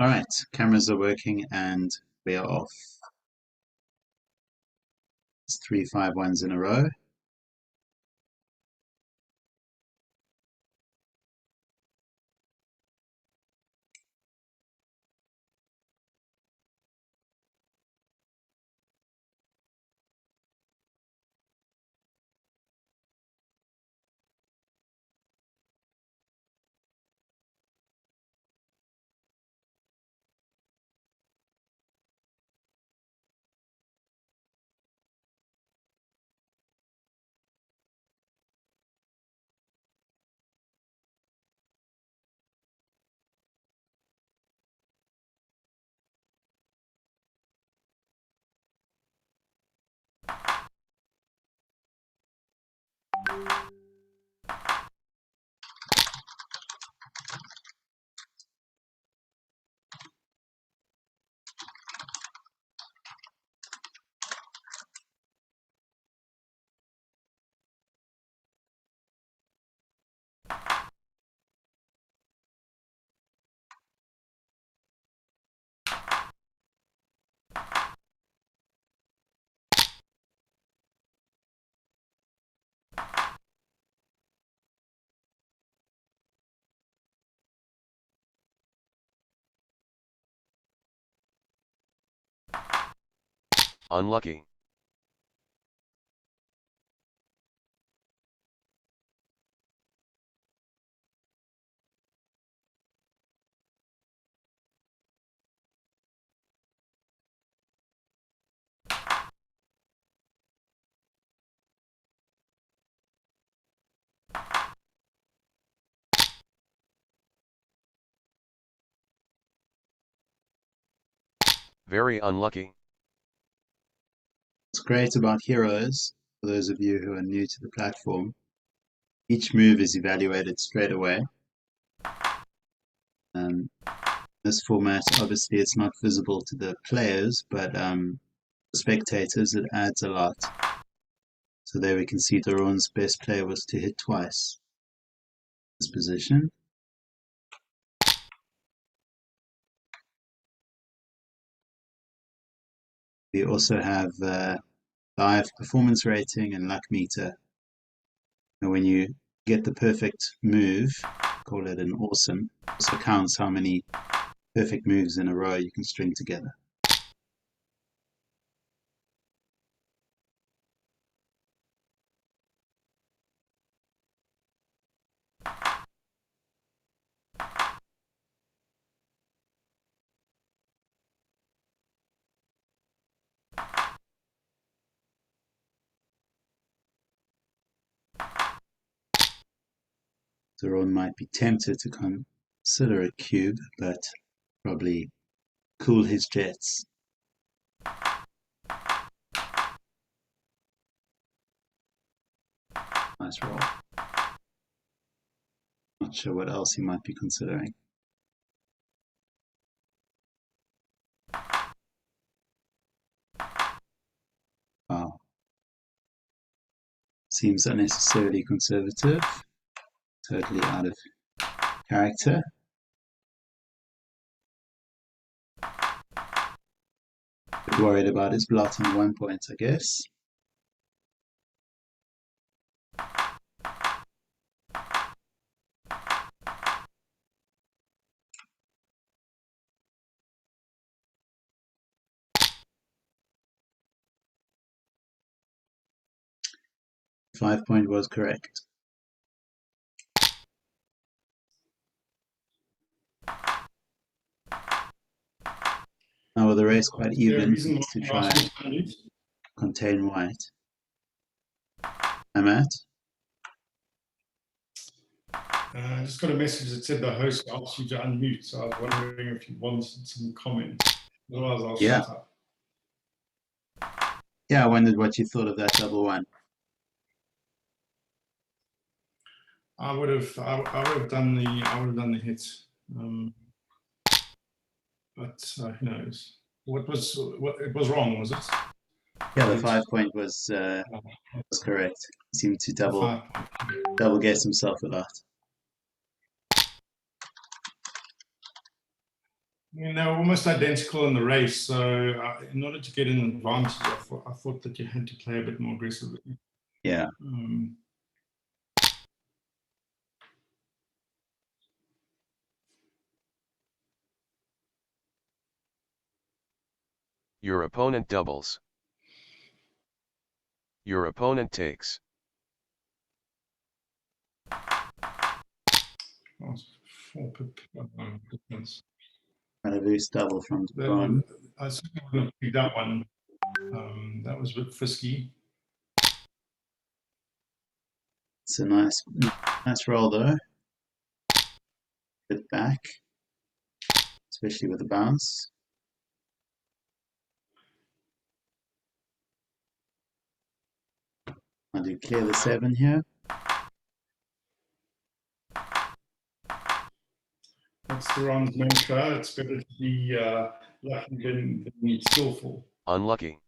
All right, cameras are working and we are off. It's 3 5-1s in a row. Unlucky. Very unlucky. What's great about Heroes, for those of you who are new to the platform, each move is evaluated straight away. This format, obviously, it's not visible to the players, but the spectators, it adds a lot. So there we can see Doron's best play was to hit twice. This position. We also have live performance rating and luck meter. And when you get the perfect move, call it an awesome, also counts how many perfect moves in a row you can string together. Doron might be tempted to consider a cube, but probably cool his jets. Nice roll. Not sure what else he might be considering. Wow. Seems unnecessarily conservative. Totally out of character. Bit worried about his blot on 1 point, I guess. Five point was correct. Now with the race quite even, needs to try and contain white. I'm at. I just got a message that said the host asked you to unmute, so I was wondering if you wanted some comments. Otherwise, I'll shut up. Yeah, I wondered what you thought of that double one. I would have done the hit, but who knows? What it was wrong, was it? Yeah, the 5 point was correct. He seemed to double guess himself a lot. They're almost identical in the race. So in order to get an advantage, I thought that you had to play a bit more aggressively. Yeah. Your opponent doubles. Your opponent takes. Oh, 4 pip difference. Had a loose double from Doron. I certainly wouldn't have picked that one. That was a bit frisky. It's a nice roll though. Bit back, especially with the bounce. I do clear the 7 here. That's Doron's mantra. It's better to be lucky than skillful. Unlucky.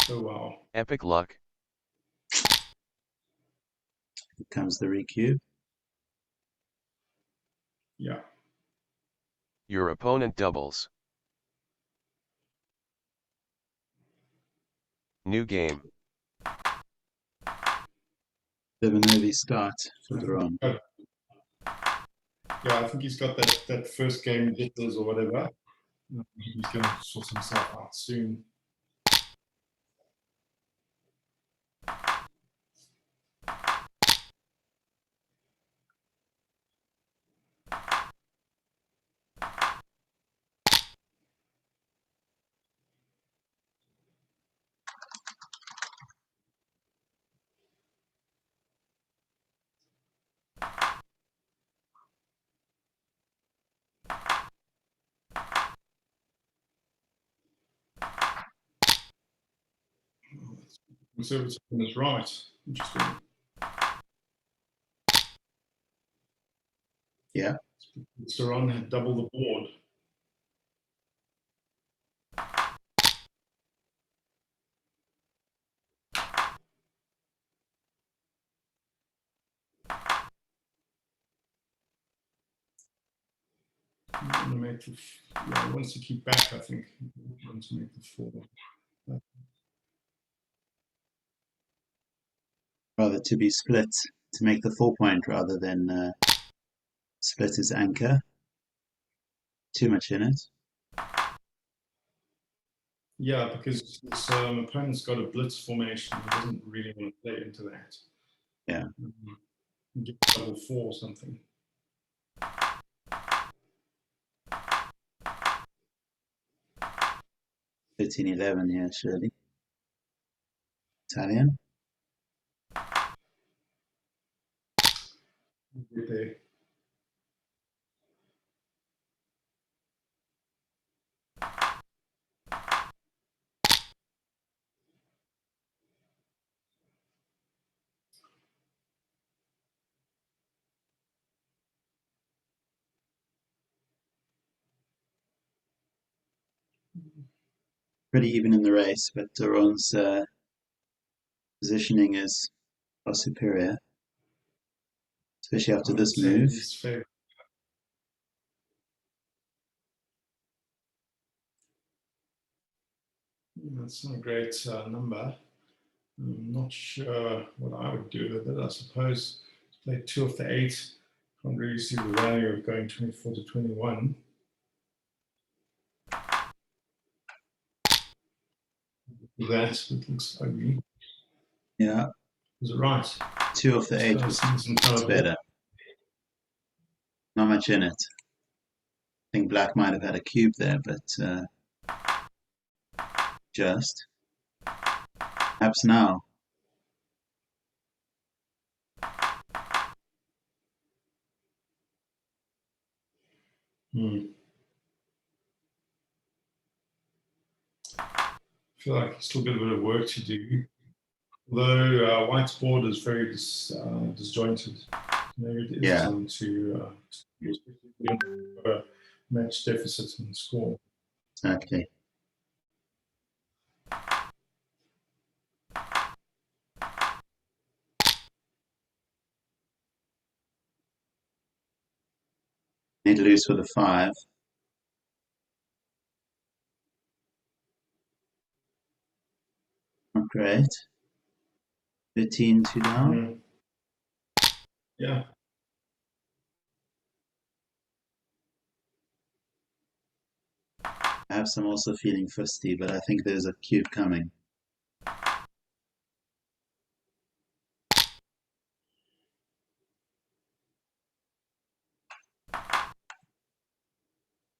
Oh wow. Epic luck. Here comes the recube. Yeah. Your opponent doubles. New game. Bit of an early start for Doron. Yeah, I think he's got that first game jitters or whatever. He's going to sort himself out soon. Conservative is right. Interesting. Yeah. Doron had double the board. He wants to keep back, I think. He wants to make the 4. Rather to be split, to make the 4-point rather than split his anchor. Too much in it. Yeah, because his opponent's got a blitz formation. He doesn't really want to play into that. Yeah. Get double 4 or something. $13.11 here, surely. Italian. There. Pretty even in the race, but Doron's positioning is far superior, especially after this move. That's not a great number. I'm not sure what I would do with it. I suppose play 2 of the 8. Can't really see the value of going 24 to 21. That it looks ugly. Yeah. Is it right? 2 of the 8 was better. Not much in it. I think black might have had a cube there, but just. Perhaps now. I feel like it's still got a bit of work to do. Although white's board is very disjointed. Maybe it is time to especially if you have a match deficit in the score. Exactly. Need loose with a 5. Not great. 13 2 down. Yeah. Perhaps I'm also feeling fusty, but I think there's a cube coming.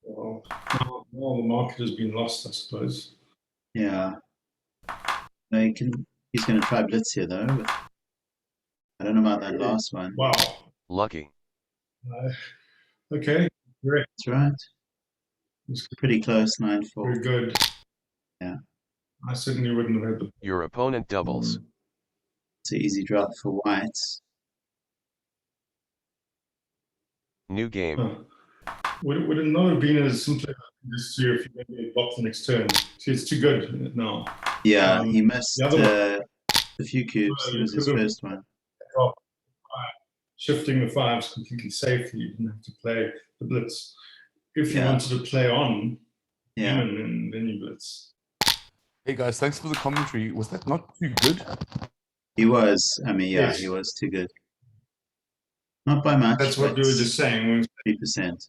Well, now the market has been lost, I suppose. Yeah. No, he's going to try blitz here, though. I don't know about that last one. Wow. Lucky. Okay. Correct. That's right. It's pretty close, 9-4. Very good. Yeah. I certainly wouldn't have had the. Your opponent doubles. It's an easy drop for white. New game. Huh. Would it not have been as simple as just to if you maybe block the next turn? See, it's too good now. Yeah, he missed a few cubes. It was his first one. Shifting the 5s completely safely. You didn't have to play the blitz. If you wanted to play on, then you blitz. Hey guys, thanks for the commentary. Was that not too good? He was. I mean, yeah, Yes. he was too good. Not by much. That's what we were just saying. 3%.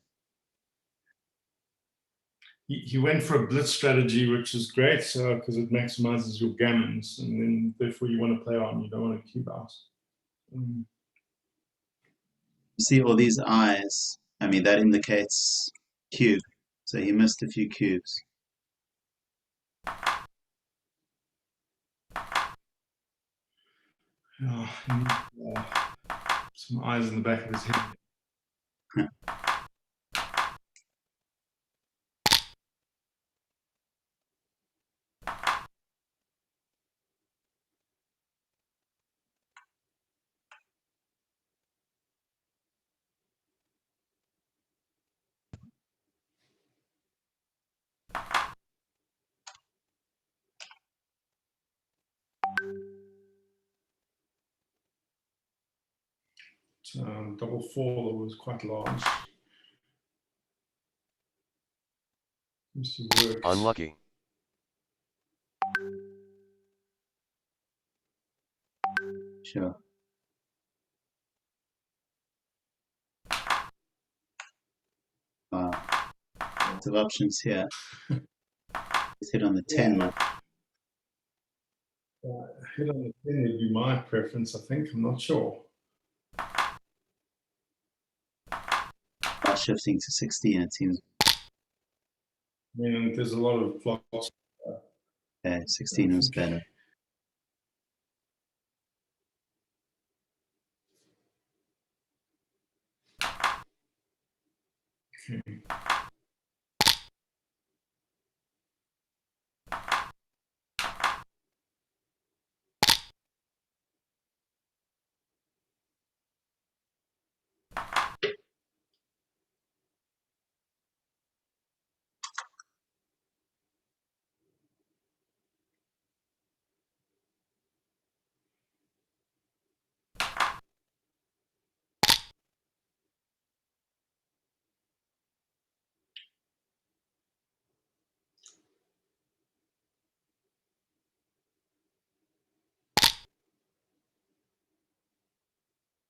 He went for a blitz strategy, which is great, because it maximizes your gammons, and then therefore you want to play on. You don't want to cube out. You see all these eyes. I mean, that indicates cube. So he missed a few cubes. Some eyes in the back of his head. Double 4 was quite large. Unlucky. Sure. Wow. Lots of options here. Let's hit on the 10 one. Hit on the 10 would be my preference, I think. I'm not sure. Shifting to 16, it seems. I mean, there's a lot of plots. Yeah, 16 was better. Okay.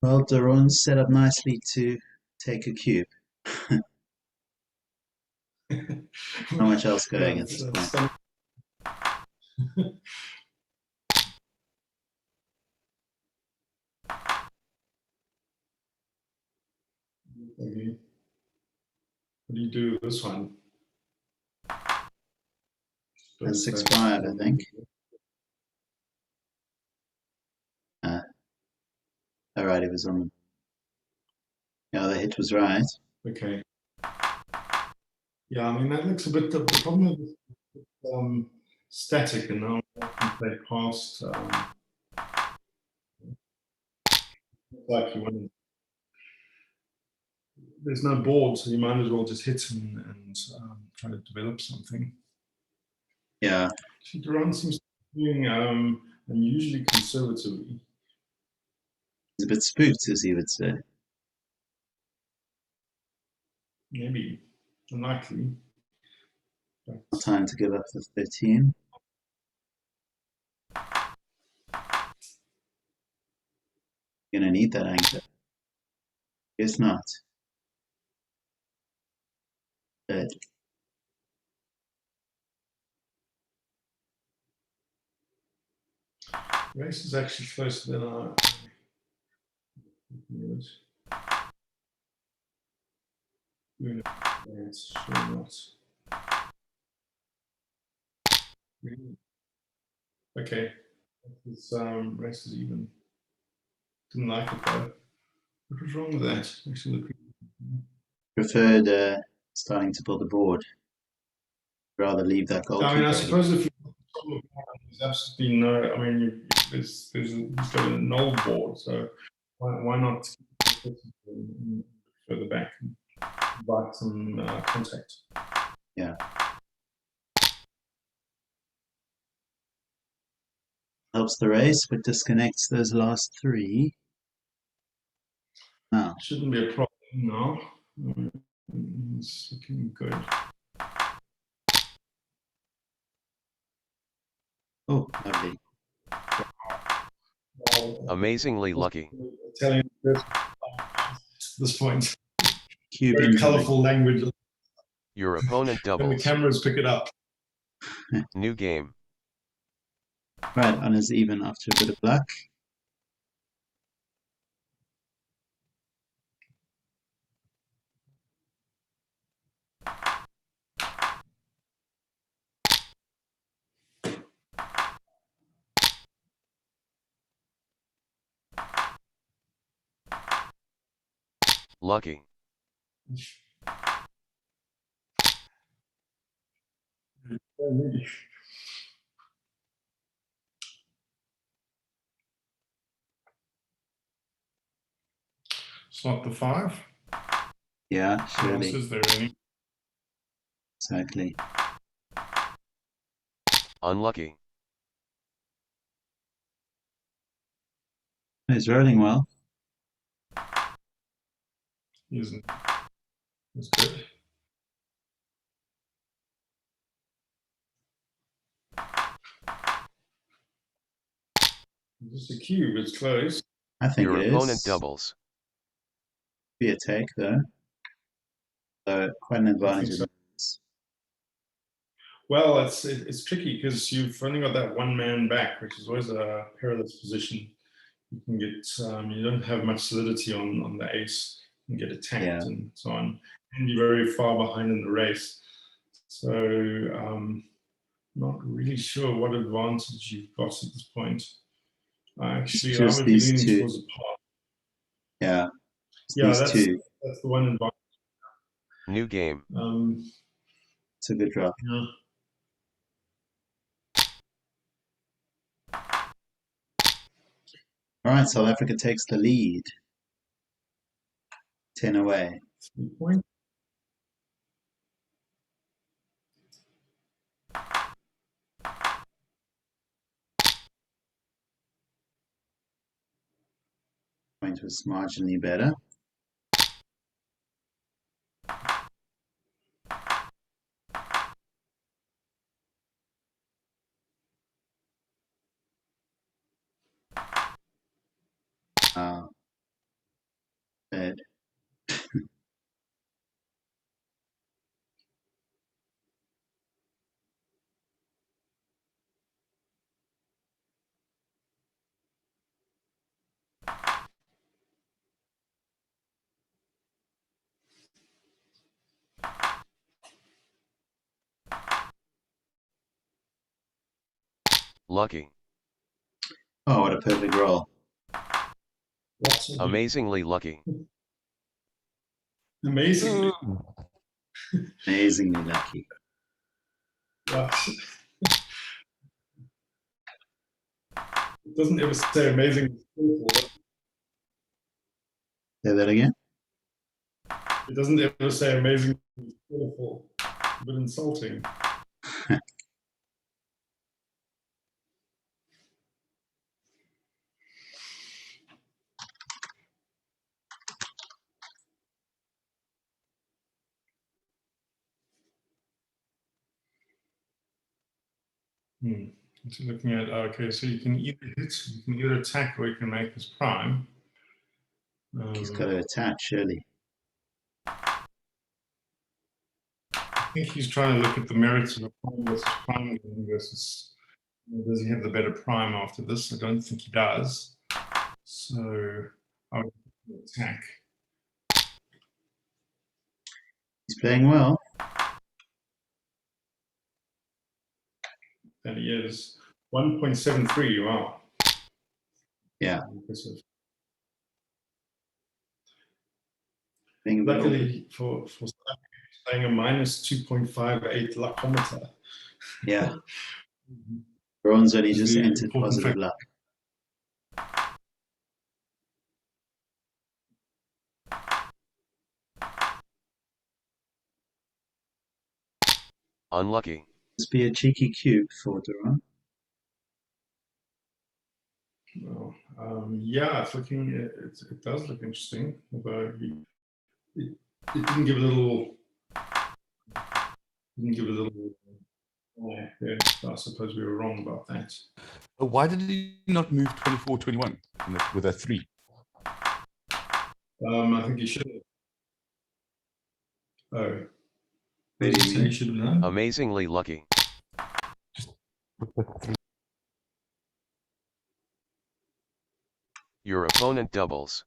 Well, Doron's set up nicely to take a cube. Not much else going at this point. Okay. What do you do with this one? That's 6-5, I think. All right, it was on. Yeah, the hit was right. Okay. Yeah, I mean, that looks a bit. The problem with static, and now I can play past. Like you want there's no board, so you might as well just hit and try to develop something. Yeah. Actually, Doron seems to be doing unusually conservatively. He's a bit spooked, as he would say. Maybe. Unlikely. But Not time to give up the 13. You're going to need that anchor. Guess not. But race is actually closer than I. It's sure not. Really? Okay. This race is even. Didn't like it though. What was wrong with that? Actually, look. preferred starting to build a board. Rather leave that goalkeeper. I mean, I suppose if you there's absolutely no. I mean, he's got an old board, so why not further back and invite some contact? Yeah. Helps the race, but disconnects those last 3. Now. Shouldn't be a problem now. It's looking good. Oh, lovely. Amazingly lucky. Italian at this point. Cube Very colourful language. Your opponent When the doubles. cameras pick it up. New game. Right, Anna's even after a bit of luck. Lucky. It's not the 5. Yeah, What else surely. is there any? Exactly. Unlucky. He's rolling well. Isn't. That's good. Just a cube, it's close. I think Your it opponent is. doubles. Be a take though. So quite an advantage. so. Well, it's tricky because you've only got that one man back, which is always a perilous position. You can get you don't have much solidity on the ace. You can get attacked and so on, and you're very far behind in the race. So not really sure what advantage you've got at this point. Actually, I would be leaning towards a par. Yeah. Yeah, that's the one advantage. New game. It's a good drop. Yeah. All right, South Africa takes the lead. 10 away. 3 points. Point was marginally better. Bad. Lucky. Oh, what a perfect roll. Amazingly lucky. Amazingly. Amazingly lucky. It doesn't ever say amazing. Say that again. It doesn't ever say amazing, beautiful, but insulting. So looking at, okay, so you can either hit, you can either attack, or you can make his prime. He's got to attack, surely. I think he's trying to look at the merits of a prime versus prime versus, does he have the better prime after this? I don't think he does. So I would attack. He's playing well. And he is 1.73. Wow. Yeah. Impressive. Being Luckily for playing a minus 2.58 luckometer. Yeah. Ron's only This is just the entered important positive fact. luck. Unlucky. Must be a cheeky cube for Doron. Well, yeah, it's looking. It does look interesting, although it didn't give a little. Didn't give a little. Yeah, I suppose we were wrong about that. Why did he not move 24-21 with a 3? I think he should have. Oh. What do you mean? He should have done? Amazingly lucky. Your opponent doubles.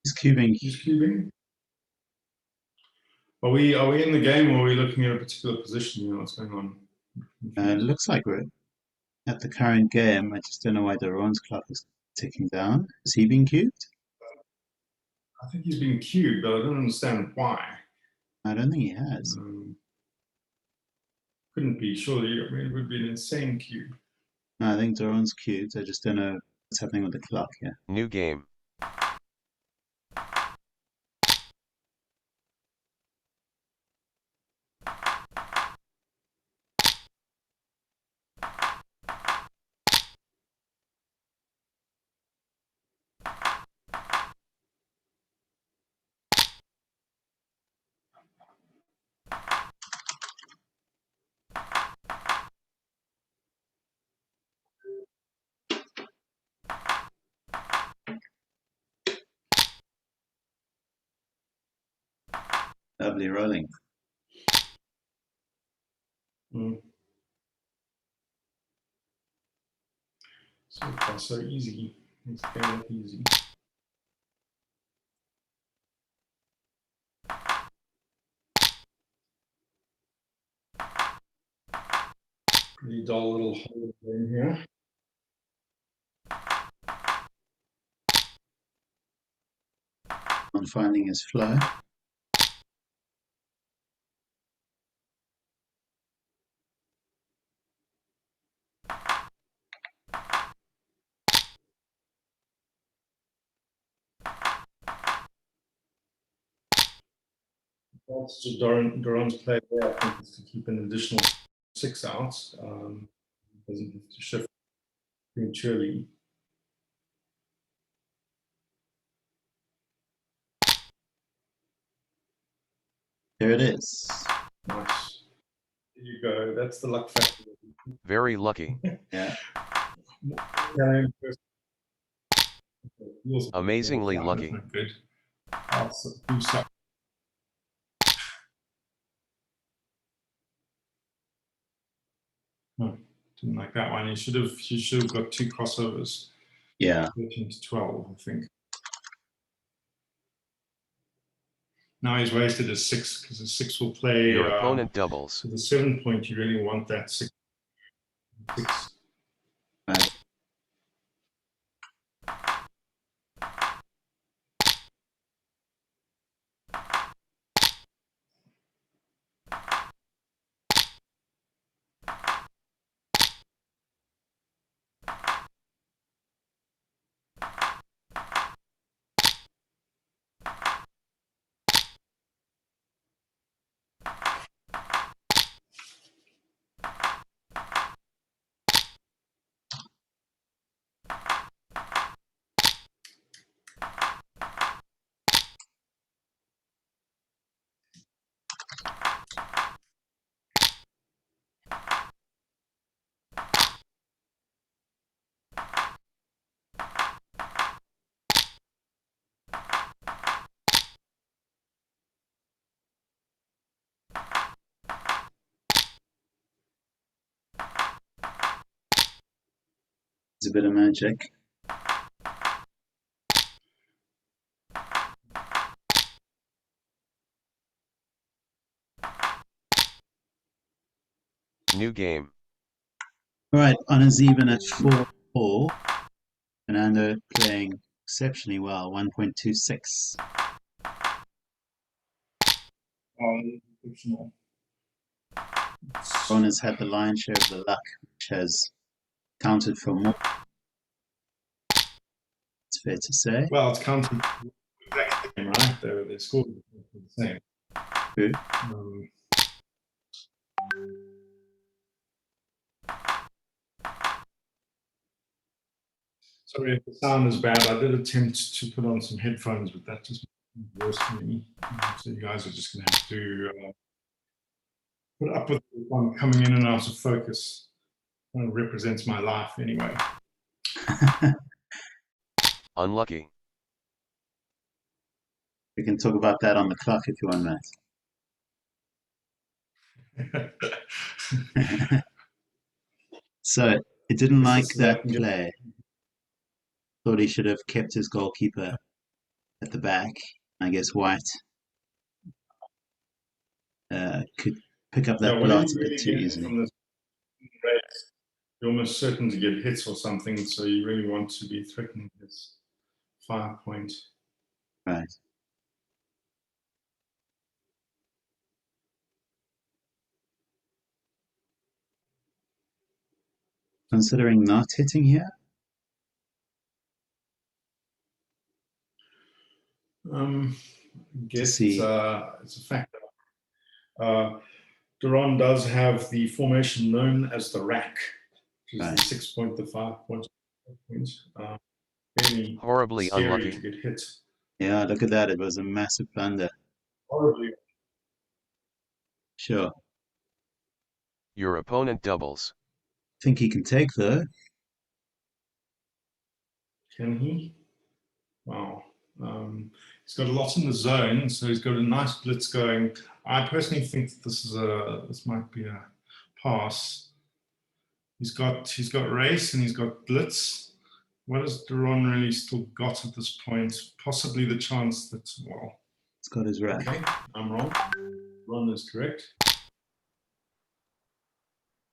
He's cubing. He's cubing. Are we in the game, or are we looking at a particular position? You know what's going on? It looks like we're at the current game. I just don't know why Doron's clock is ticking down. Has he been cubed? I think he's been cubed, but I don't understand why. I don't think he has. Couldn't be, surely. I mean, it would be an insane cube. No, I think Doron's cubed. I just don't know what's happening with the clock here. New game. Lovely rolling. So far, so easy. It's kind of easy. Pretty dull little hole in here. On finding his flow. That's to Doron's play there, I think, is to keep an additional 6 out. Doesn't have to shift prematurely. There it is. Nice. There you go. That's the luck factor. Very lucky. Yeah. Amazingly lucky. Good. Didn't like that one. You should have got 2 crossovers. Yeah. 13 to 12, I think. Now he's wasted a 6 because the 6 will play. Your opponent doubles. So the 7 point, you really want that 6. Right. It's a bit of magic. New game. All right, honours even at 4-4. Fernando playing exceptionally well, 1.26. Exceptional. Ron has had the lion's share of the luck, which has counted for more. It's fair to say. Well, it's counted exactly, right? They scored the same. True. Sorry if the sound is bad. I did attempt to put on some headphones, but that just made it worse for me. So you guys are just going to have to put up with one coming in and out of focus. It represents my life anyway. Unlucky. We can talk about that on the clock if you want, Matt. So it didn't like that play. Thought he should have kept his goalkeeper at the back. I guess White could pick up that blot a bit too easily. You're almost certain to get hits or something, so you really want to be threatening his 5 point. Right. Considering not hitting here? I guess it's a factor. Doron does have the formation known as the rack, which is the 6 point, the 5 point. Really Horribly scary unlucky. to get hit. Yeah, look at that. It was a massive blunder. Horribly. Sure. Your opponent doubles. Think he can take, though. Can he? Wow. He's got a lot in the zone, so he's got a nice blitz going. I personally think that this might be a pass. He's got race and he's got blitz. What has Doron really still got at this point? Possibly the chance that, well, It's got his rack. Okay, I'm wrong. Doron is correct.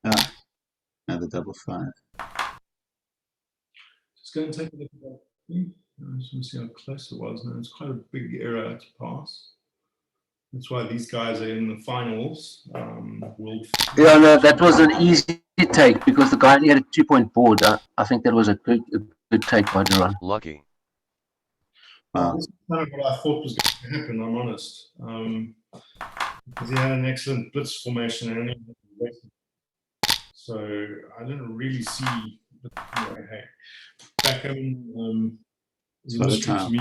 Ah, another double 5. Just going to take a look at that. I just want to see how close it was. Now it's quite a big error to pass. That's why these guys are in the finals. Yeah, no, that was an easy take because the guy only had a 2-point board. I think that was a good take by Doron. Lucky. Wow. This is kind of what I thought was going to happen, I'm honest. Because he had an excellent blitz formation and so I didn't really see. But anyway, hey, Backgammon is a mystery to me.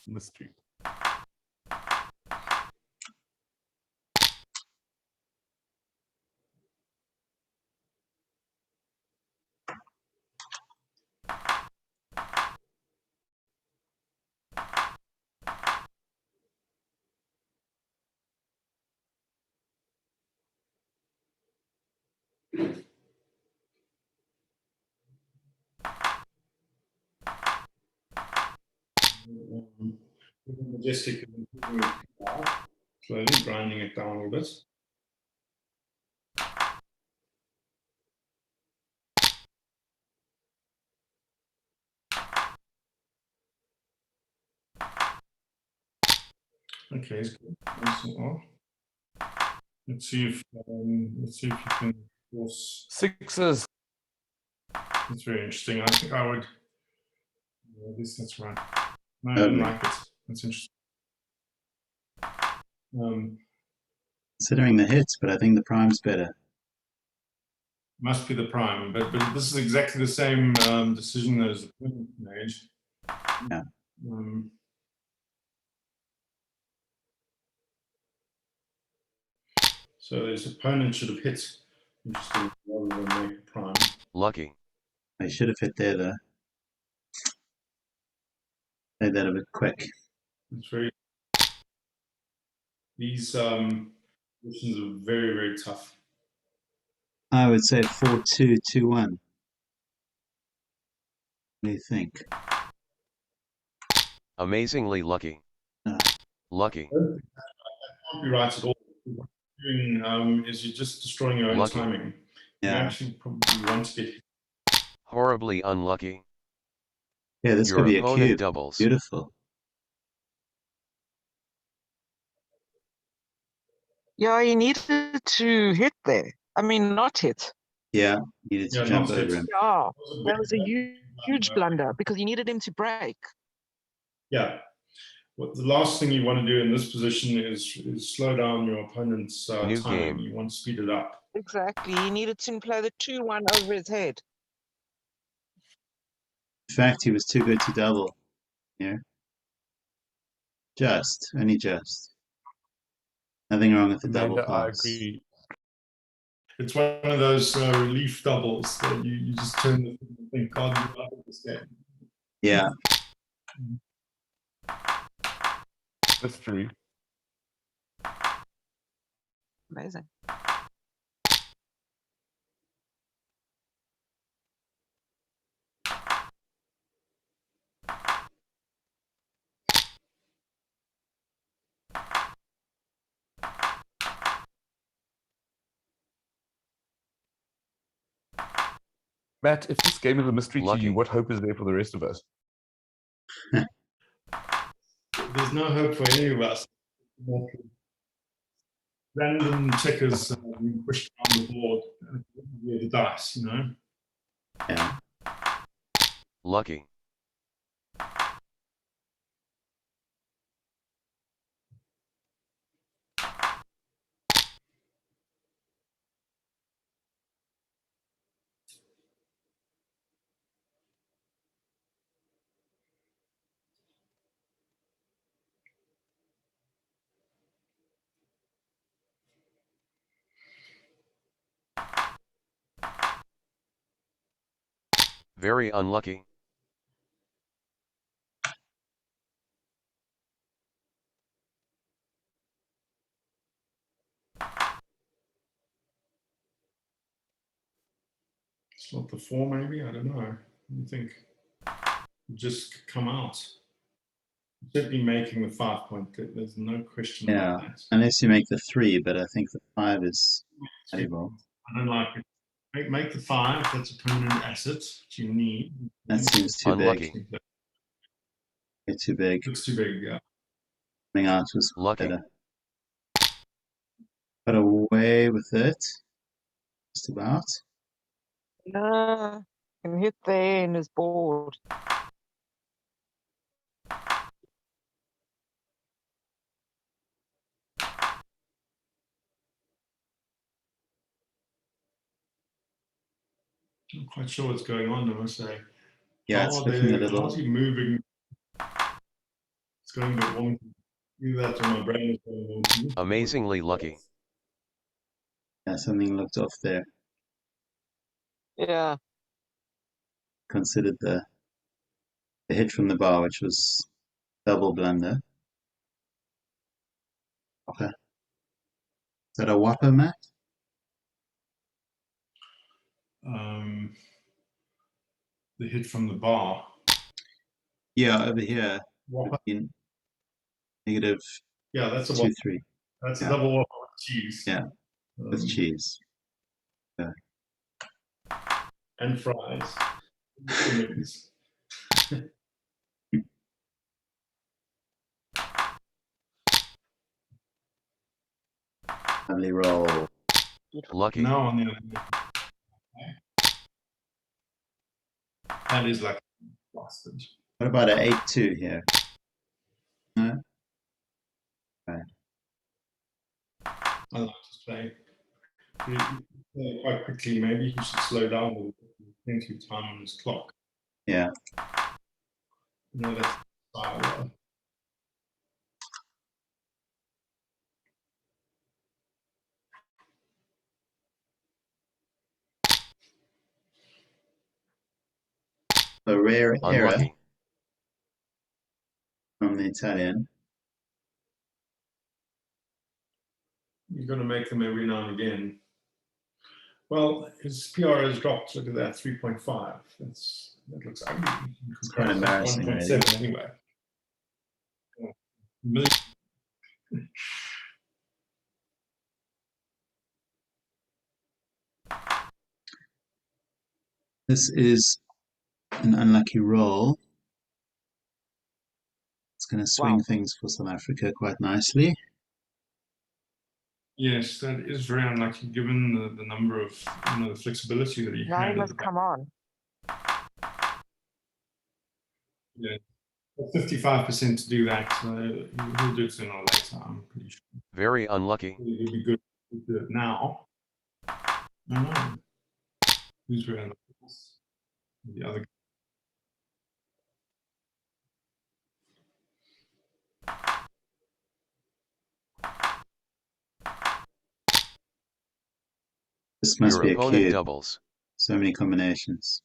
Mystery. Majestic, slowly grinding it down a little bit. Okay, it's good. Let's see if you can force Sixes. That's very interesting. I think I would. Yeah, I guess that's right. No, I didn't like it. That's interesting. Considering the hits, but I think the prime's better. Must be the prime, but this is exactly the same decision as the opponent made. Yeah. So his opponent should have hit. Interesting, rather than make a prime. Lucky. I should have hit there, though. Played that a bit quick. It's very. These positions are very, very tough. I would say 4-2, 2-1. What do you think? Amazingly lucky. Ah. Lucky. Can't be right at all. What you're doing is you're just destroying your own Lucky. timing. You Yeah. actually probably want to get. Horribly unlucky. Yeah, this Your could be a opponent cube. doubles. Beautiful. Yeah, he needed to hit there. I mean, not hit. Yeah, needed to Yeah, jump not over hit. him. Yeah, It was a that was a big huge blunder because you needed him to break. Yeah. What the last thing you want to do in this position is slow down your opponent's New timing. game. You want to speed it up. Exactly. He needed to play the 2-1 over his head. In fact, he was too good to double. Yeah. Only just. Nothing wrong with the double Amanda, I pass. agree. It's one of those relief doubles that you just turn the thing and think, God, you love this game. Yeah. That's true. Amazing. Matt, if this game is a mystery to Lucky. you, what hope is there for the rest of us? There's no hope for any of us. Random checkers being pushed on the board with the dice, you know? Yeah. Lucky. Very unlucky. It's not the 4, maybe? I don't know. You think just come out? Should be making the 5 point. There's no question Yeah. about that. Unless you make the 3, but I think the 5 is valuable. I don't like it. Make the 5. That's a permanent asset that you need. That seems too Unlucky. big. Way too big. Looks too big, yeah. Coming out was Lucky. better. Got away with it. Just about. Yeah, and hit there in his board. I'm not quite sure what's going on, I must say. Yeah, it's looking a little. How's he moving? It's going a bit wonky. Either that or my brain is going wonky. Amazingly lucky. Yeah, something looked off there. Yeah. Considered the hit from the bar, which was double blunder. Okay. Is that a whopper, Matt? The hit from the bar. Yeah, over here. Whopper. In negative Yeah, that's a 2, whopper. 3. That's Yeah. a double whopper with cheese. Yeah. With cheese. Yeah. And fries. Family roll. Lucky. Now on the other hand. That is like a bastard. What about an 8-2 here? No? Right. I like to play. Quite quickly, maybe he should slow down with plenty of time on his clock. Yeah. You know, that's style. A rare error Unlucky. from the Italian. You're going to make them every now and again. Well, his PR has dropped. Look at that, 3.5. That looks ugly. It's quite embarrassing, really. 1.7 anyway. Million. This is an unlucky roll. It's going to swing Wow. things for South Africa quite nicely. Yes, that is very unlucky given the number of, the flexibility that he Now had. he at must the back. come on. Yeah, 55% to do that. So he'll do it sooner or later, I'm pretty sure. Very unlucky. He'll be good to do it now. I don't know. Who's very unlucky? The other. This must Your be a opponent cube. doubles. So many combinations.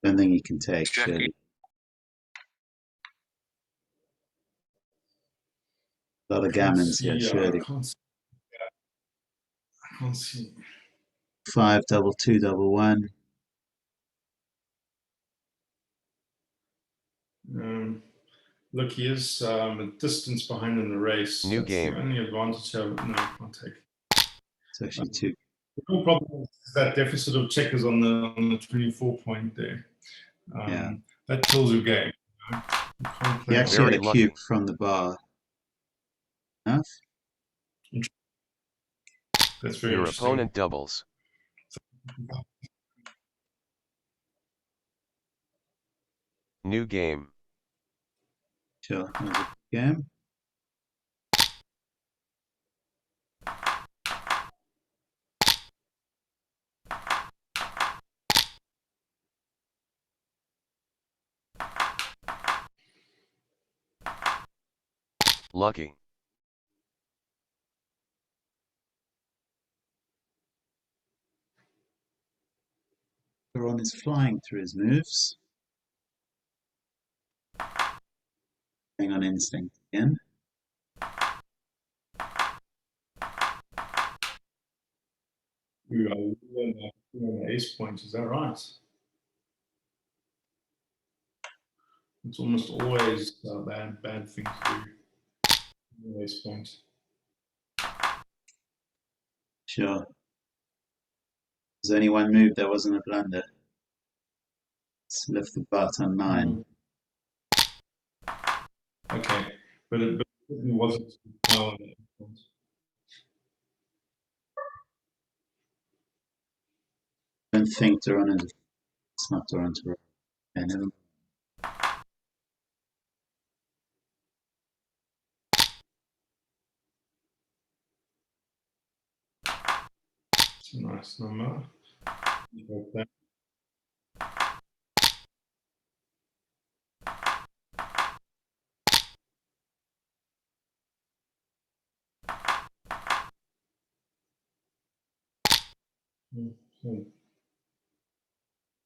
Don't think he can take, surely. A lot of gammons here, surely. I can't see. 5, double 2, double 1. Look, he is a distance behind in the race. New That's game. the only advantage I have. No, I can't take. It's actually 2. The real problem is that deficit of checkers on the 24 point there. Yeah. That kills your game. You can't He play actually Very had a lucky. cube from the bar. Enough? That's very Your interesting. opponent doubles. New game. Sure, that was a game. Lucky. Doron is flying through his moves. Playing on instinct again. You are an ace point, is that right? It's almost always a bad thing to do. Ace point. Sure. There's only one move that wasn't a blunder. Let's lift the butt on 9. Okay, but it wasn't well on the ace point. I don't think Doron is. It's not Doron to roll. Okay, never mind. It's a nice number.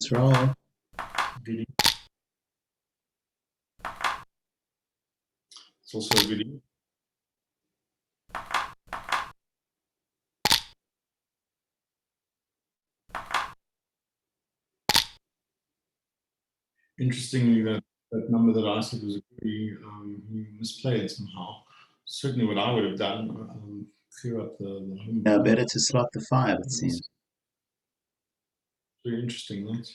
Let's roll. Goodie. It's also a goodie. Interestingly, that number that I said was a goodie, he misplayed somehow. Certainly what I would have done, clear up the home. Yeah, better to slot the 5, it seems. Very interesting, that.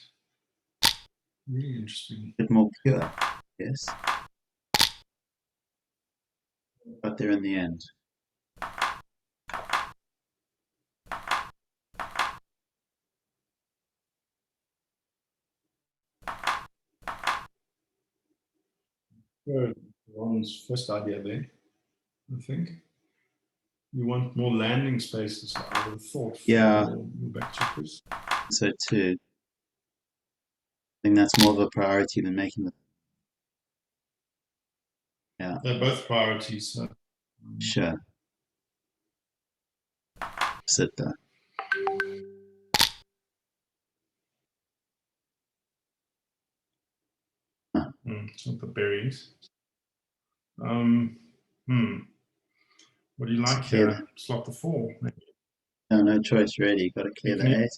Really interesting. A bit more pure, yes. But there in the end. Ron's first idea there, I think. You want more landing spaces, I would have thought. Yeah. Your back checkers. So too. I think that's more of a priority than making the. Yeah. They're both priorities. So, Sure. Sit there. it's not the berries. What do you like clear here? Slot the 4. No choice really. Got to clear Can the you- 8.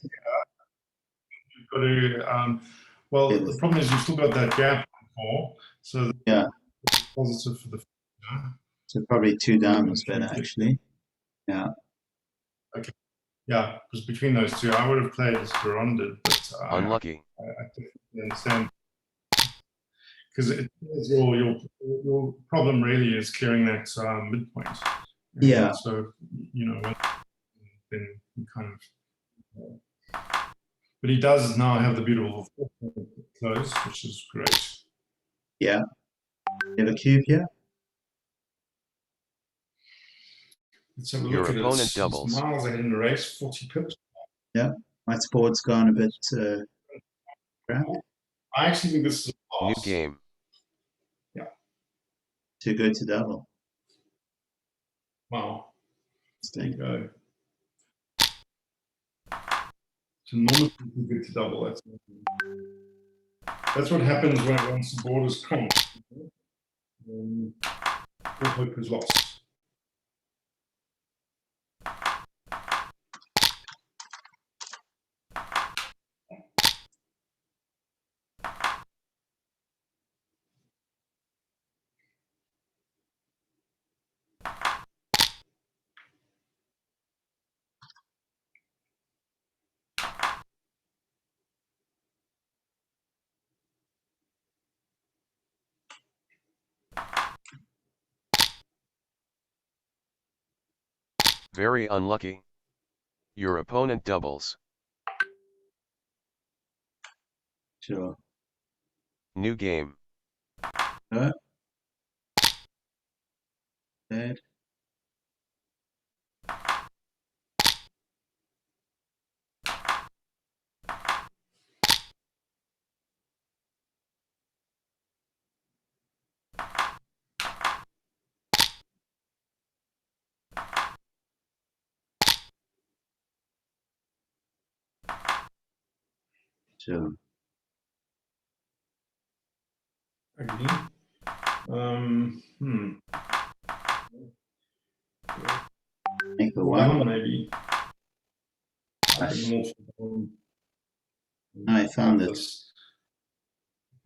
You've got to, well, Yeah, the problem is you've still got that gap on 4, so Yeah. it's positive for the 4. So probably 2 down was better actually. Yeah. Yeah, because between those two, I would have played as Doron did, but Unlucky. I definitely understand. Because your problem really is clearing that midpoint. And Yeah. so, you know, then you kind of. But he does now have the beautiful close, which is great. Yeah. You have a cube here? Let's have a Your look at it. opponent He's doubles. miles ahead in the race, 40 pips. Yeah. My board's gone a bit crap. I actually think this is a New pass. game. Too good to double. Wow. There you go. So normally too good to double. That's what happens when once the board is comped. All hope is lost. Very unlucky. Your opponent doubles. Sure. New game. Dead. Sure. Agree. Make the Backgammon, one. maybe. I think more for I found it. this.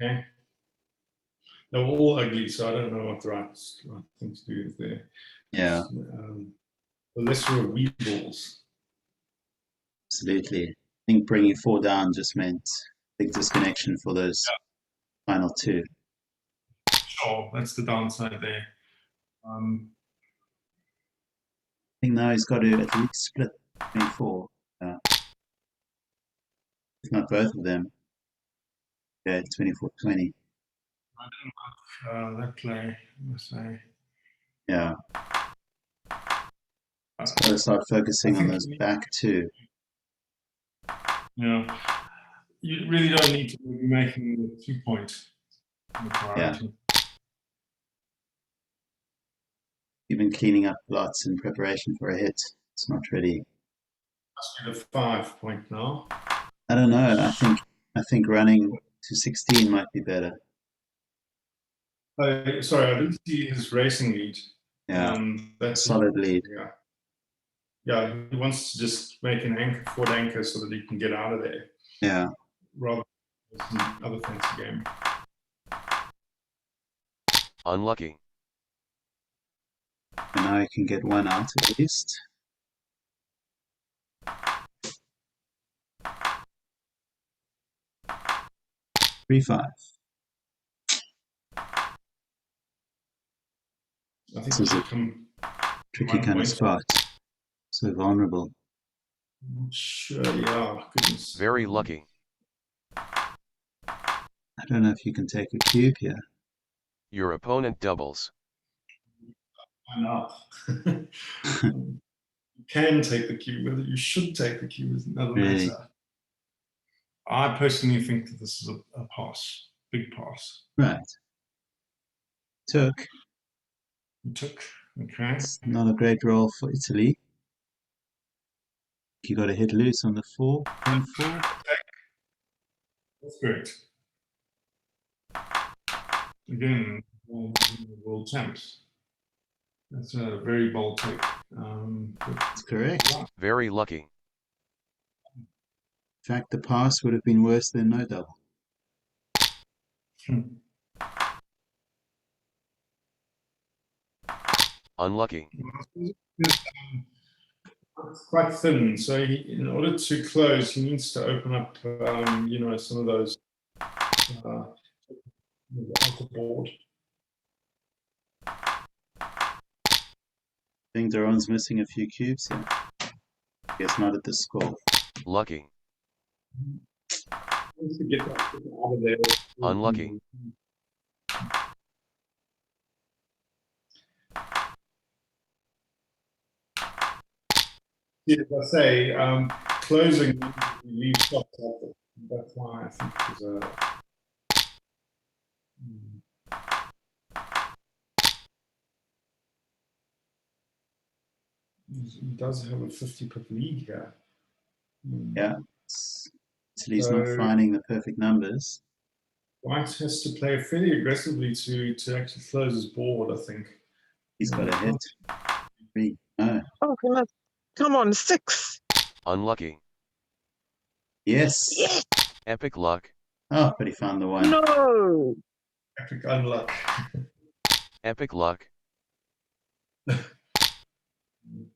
Okay. They're all ugly, so I don't know what the right thing to do is there. Yeah. The lesser of weevils. Absolutely. I think bringing 4 down just meant big disconnection for those final 2. Sure, that's the downside there. I think now he's got to at least split 24. If not both of them. Yeah, 24-20. I didn't like that play, I must say. Yeah. It's got to start focusing on those back 2. Yeah. You really don't need to be making the 2-point priority. Even cleaning up lots in preparation for a hit. It's not really. Must be the 5-point now. I don't know. I think running to 16 might be better. Sorry, I didn't see his racing lead. Yeah. That's Solid lead. Yeah. Yeah, he wants to just make an anchor, forward anchor, so that he can get out of there. Yeah. Rather than some other fancy game. Unlucky. And now you can get 1 out at least. Three, 5. I think This he is should a come tricky 1 kind of point. spot. So vulnerable. Sure, yeah, goodness. Very lucky. I don't know if you can take a cube here. Your opponent doubles. Why not? You can take the cube, whether you should take the cube is another Really? matter. I personally think that this is a pass, big pass. Right. Took. You took, okay. It's not a great roll for Italy. You got to hit loose on the 4. 10-4. That's great. Again, world champs. That's a very bold take. That's correct. Very lucky. In fact, the pass would have been worse than no double. Unlucky. It's quite thin, so in order to close, he needs to open up, some of those outer board. I think Doron's missing a few cubes here. I guess not at the score. Lucky. He needs to get that out of there. Unlucky. As I say, closing leave shots open. That's why I think there's he does have a 50-pip lead here. Yeah. Italy's not finding the perfect numbers. White has to play fairly aggressively to actually close his board, I think. He's got a hit. 3. No. Oh, come on, 6. Unlucky. Yes. Yes. Epic luck. Oh, but he found the 1. No. Epic unluck. Epic luck.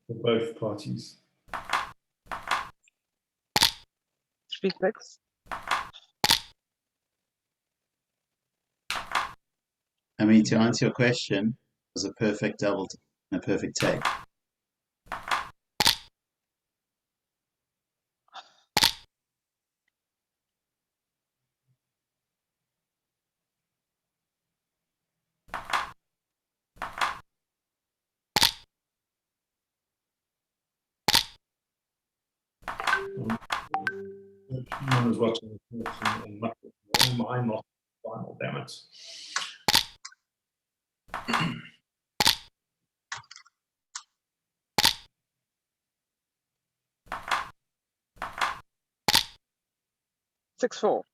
For both parties. 3, 6. I mean, to answer your question, it was a perfect double and a perfect take. Someone was watching and why not final, damn it. Six, 4.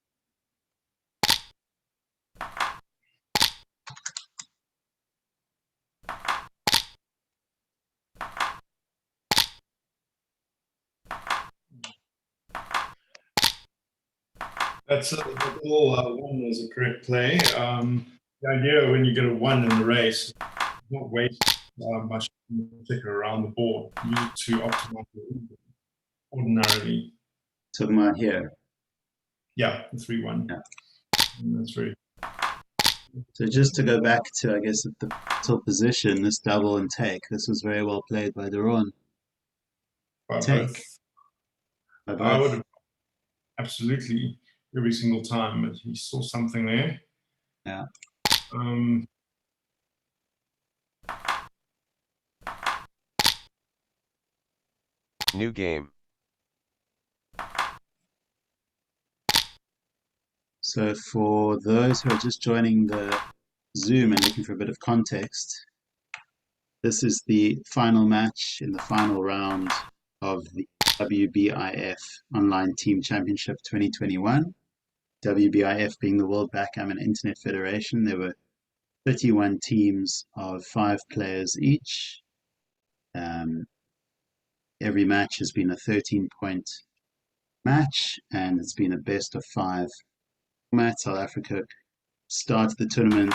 That's all. 1 is a correct play. The idea when you get a 1 in the race, not waste much ticker around the board. Use it to optimize your input. Ordinarily. Talking about here. Yeah, the 3-1. Yeah. That's very. So just to go back to, I guess, at the top position, this double and take, this was very well played by Doron. Take. I would have absolutely every single time, but he saw something there. Yeah. New game. So for those who are just joining the Zoom and looking for a bit of context, this is the final match in the final round of the WBIF Online Team Championship 2021. WBIF being the World Backgammon Internet Federation. There were 31 teams of 5 players each. Every match has been a 13-point match, and it's been a best of 5 format. South Africa started the tournament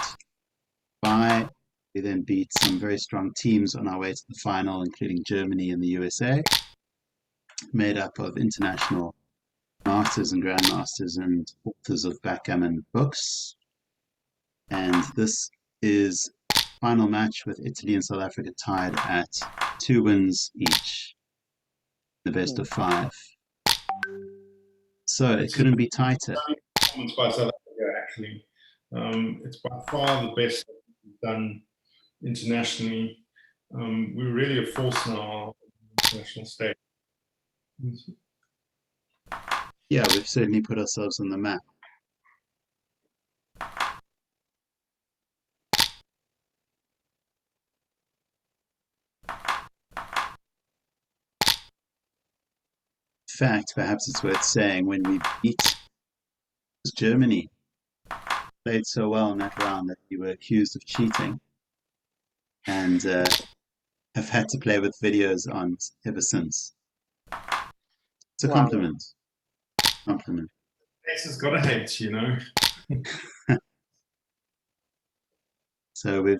by, we then beat some very strong teams on our way to the final, including Germany and the USA, made up of international masters and grandmasters and authors of backgammon books. And this is final match with Italy and South Africa tied at 2 wins each, the best of 5. So it couldn't be tighter. Performance by South Africa, actually. It's by far the best that we've done internationally. We're really a force now on the international stage. Yeah, we've certainly put ourselves on the map. In fact, perhaps it's worth saying, when we beat Germany, played so well in that round that we were accused of cheating. And have had to play with videos on ever since. It's a Wow. compliment. Compliment. Ace has got to hate, you know. So we've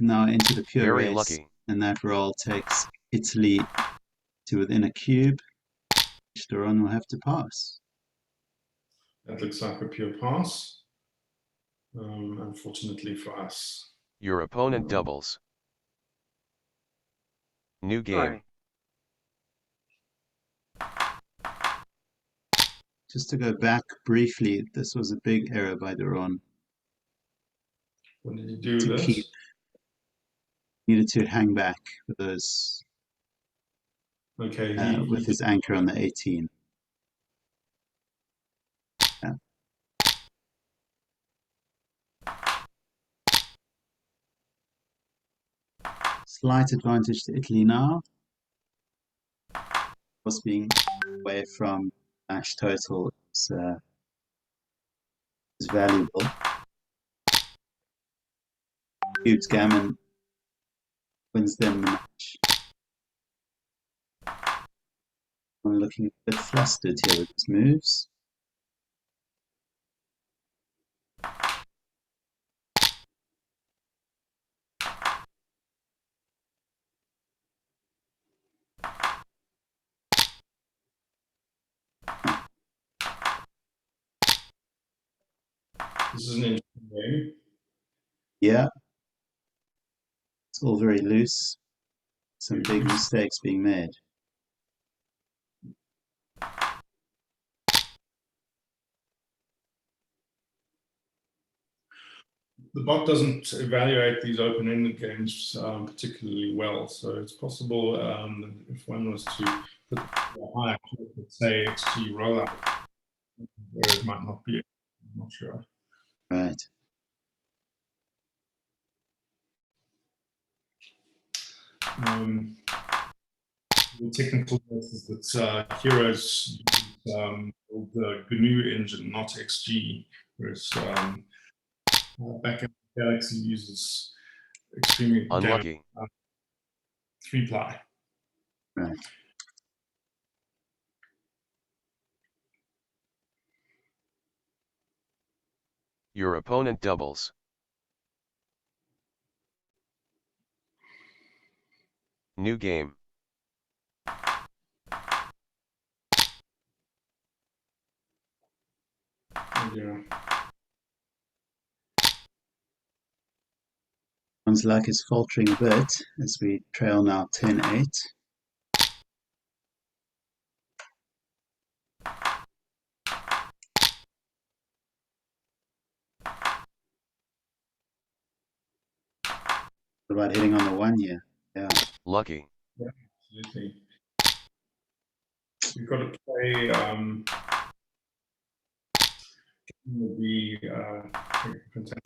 now entered a pure Very race, lucky. and that roll takes Italy to within a cube, which Doron will have to pass. That looks like a pure pass. Unfortunately for us. Your opponent doubles. New game. Just to go back briefly, this was a big error by Doron. What did he do To with keep, this? needed to hang back with those Okay, with his anchor on the 18. Yeah. Slight advantage to Italy now. Was being away from match total is valuable. Backgammon wins them the match. I'm looking a bit flustered here with his moves. this is an interesting game. Yeah. It's all very loose. Some big mistakes being made. The bot doesn't evaluate these open-ended games particularly well, so it's possible that if one was to put a higher, let's say XG rollout, where it might not be. I'm not sure. Right. The technical is that Heroes use the GNU engine, not XG, whereas Backgammon Galaxy uses extremely Unlucky. 3-ply. Right. Your opponent doubles. New game. Yeah. One's luck is faltering a bit as we trail now 10-8. What about hitting on the 1 here? Yeah. Lucky. Yeah, absolutely. You've got to play the fantastic.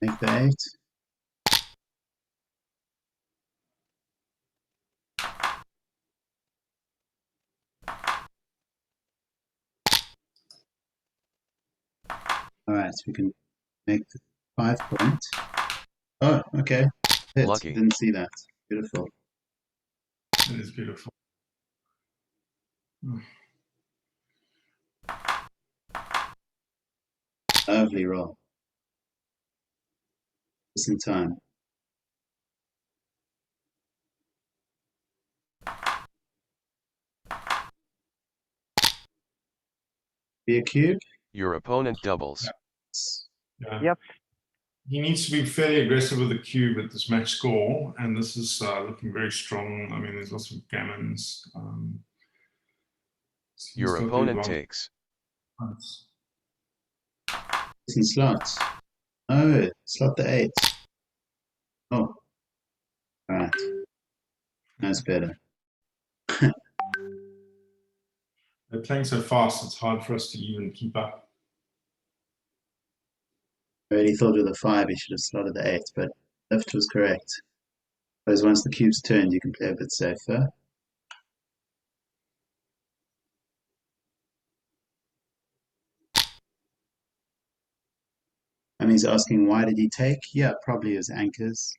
Make the 8. All right, we can make the 5 point. Oh, okay. Hit. Lucky. Didn't see that. Beautiful. It is beautiful. Lovely roll. Just in time. Be a cube. Your opponent doubles. Yeah. Yep. He needs to be fairly aggressive with the cube at this match score, and this is looking very strong. I mean, there's lots of gammons. Your opponent takes. Decent slots. Oh, slot the 8. Oh. All right. That's better. They're playing so fast, it's hard for us to even keep up. I already thought with the 5 he should have slotted the 8, but left was correct. Whereas once the cube's turned, you can play a bit safer. And he's asking, why did he take? Yeah, probably as anchors.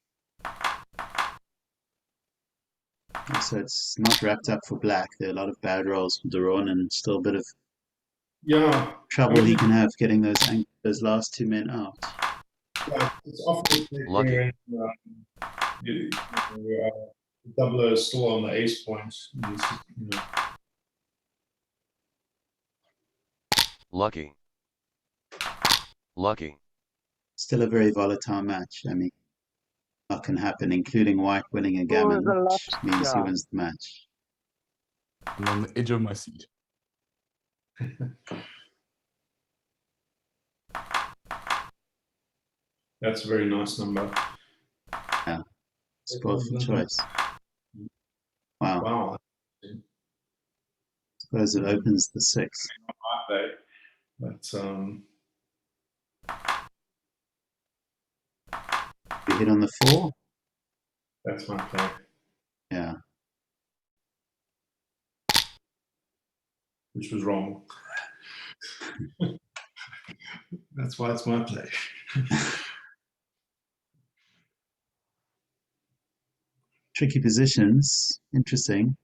So it's not wrapped up for black. There are a lot of bad rolls for Doron and still a bit of Yeah, trouble he can have getting those last two men out. yeah, it's often Lucky. when doubler is still on the ace point. Lucky. Lucky. Still a very volatile match. I mean, a lot can happen, including white winning a gammon, the which means he yeah. wins the match. I'm on the edge of my seat. That's a very nice number. Yeah, skillful choice. Wow. Wow. Suppose it opens the 6. But You hit on the 4. that's my play. Yeah. Which was wrong. That's why it's my play. Tricky positions. Interesting.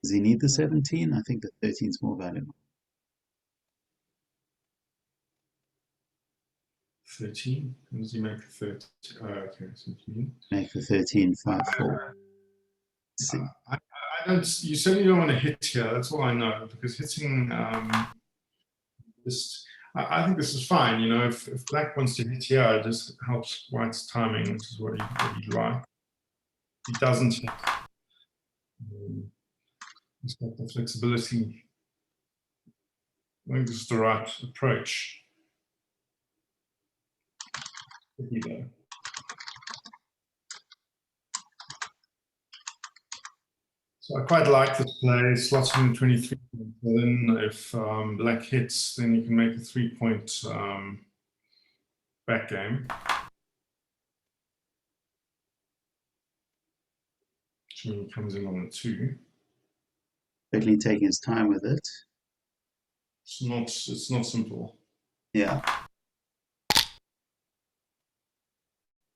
Does he need the 17? I think the 13 is more valuable. 13? How does he make the 13? Oh, okay, 17. Make the 13 5-4. Let's see. I don't. You certainly don't want to hit here. That's all I know. Because hitting, I think this is fine. You know, if black wants to hit here, it just helps white's timing, which is what he'd like. He doesn't hit. He's got the flexibility. I think this is the right approach. So I quite like this play, slots in 23. And then if black hits, then you can make a 3-point backgammon. Which means he comes in on the 2. Certainly taking his time with it. It's not simple. Yeah.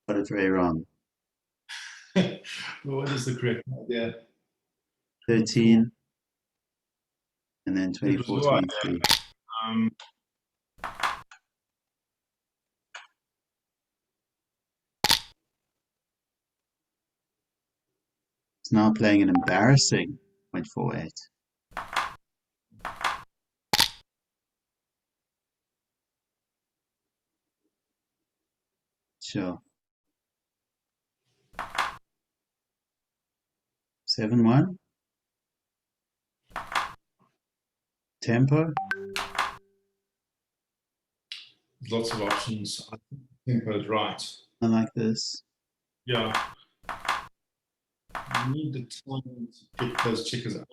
Got it very wrong. Well, what is the correct idea? 13. And then 24, 23. It's now playing an embarrassing 0.48. Sure. 7-1. Tempo. Lots of options. I think tempo is right. I like this. Yeah. You need the time to get those checkers out.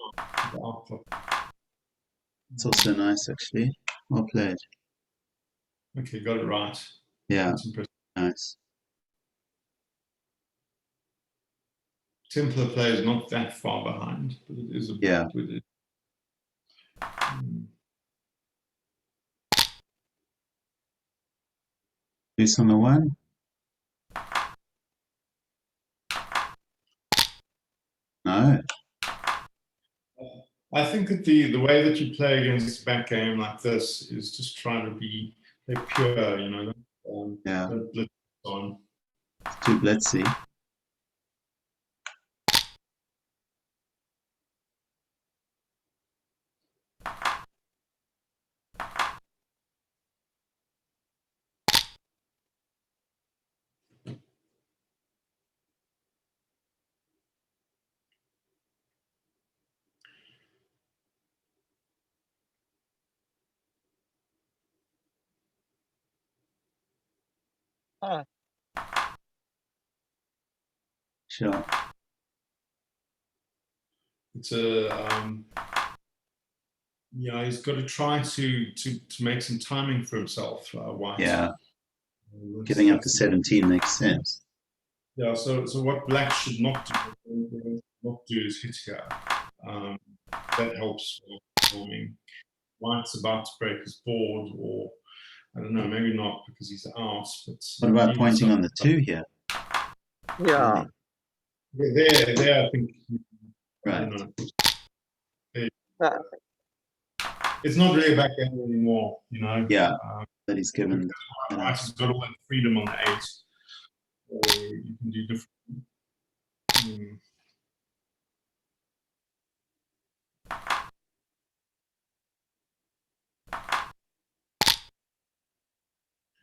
It's also nice, actually. Well played. Okay, got it right. Yeah, That's impressive. nice. Templar play is not that far behind, but it is a Yeah. bit with it. Loose on the 1. No. I think that the way that you play against backgammon like this is just trying to be pure, you know. Yeah. Don't blitz on. It's too blitzy. Huh. Sure. It's a yeah. He's got to try to make some timing for himself. White. Yeah. Giving up the 17 makes sense. Yeah, so what black should not do is hit here. That helps for forming. White's about to break his board, or I don't know, maybe not because he's out. But What about pointing on the 2 here? Yeah. There, I think. I Right. don't know. That, It's not really a backgammon anymore, you know. Yeah, that he's given. White has got all that freedom on the 8, or you can do different.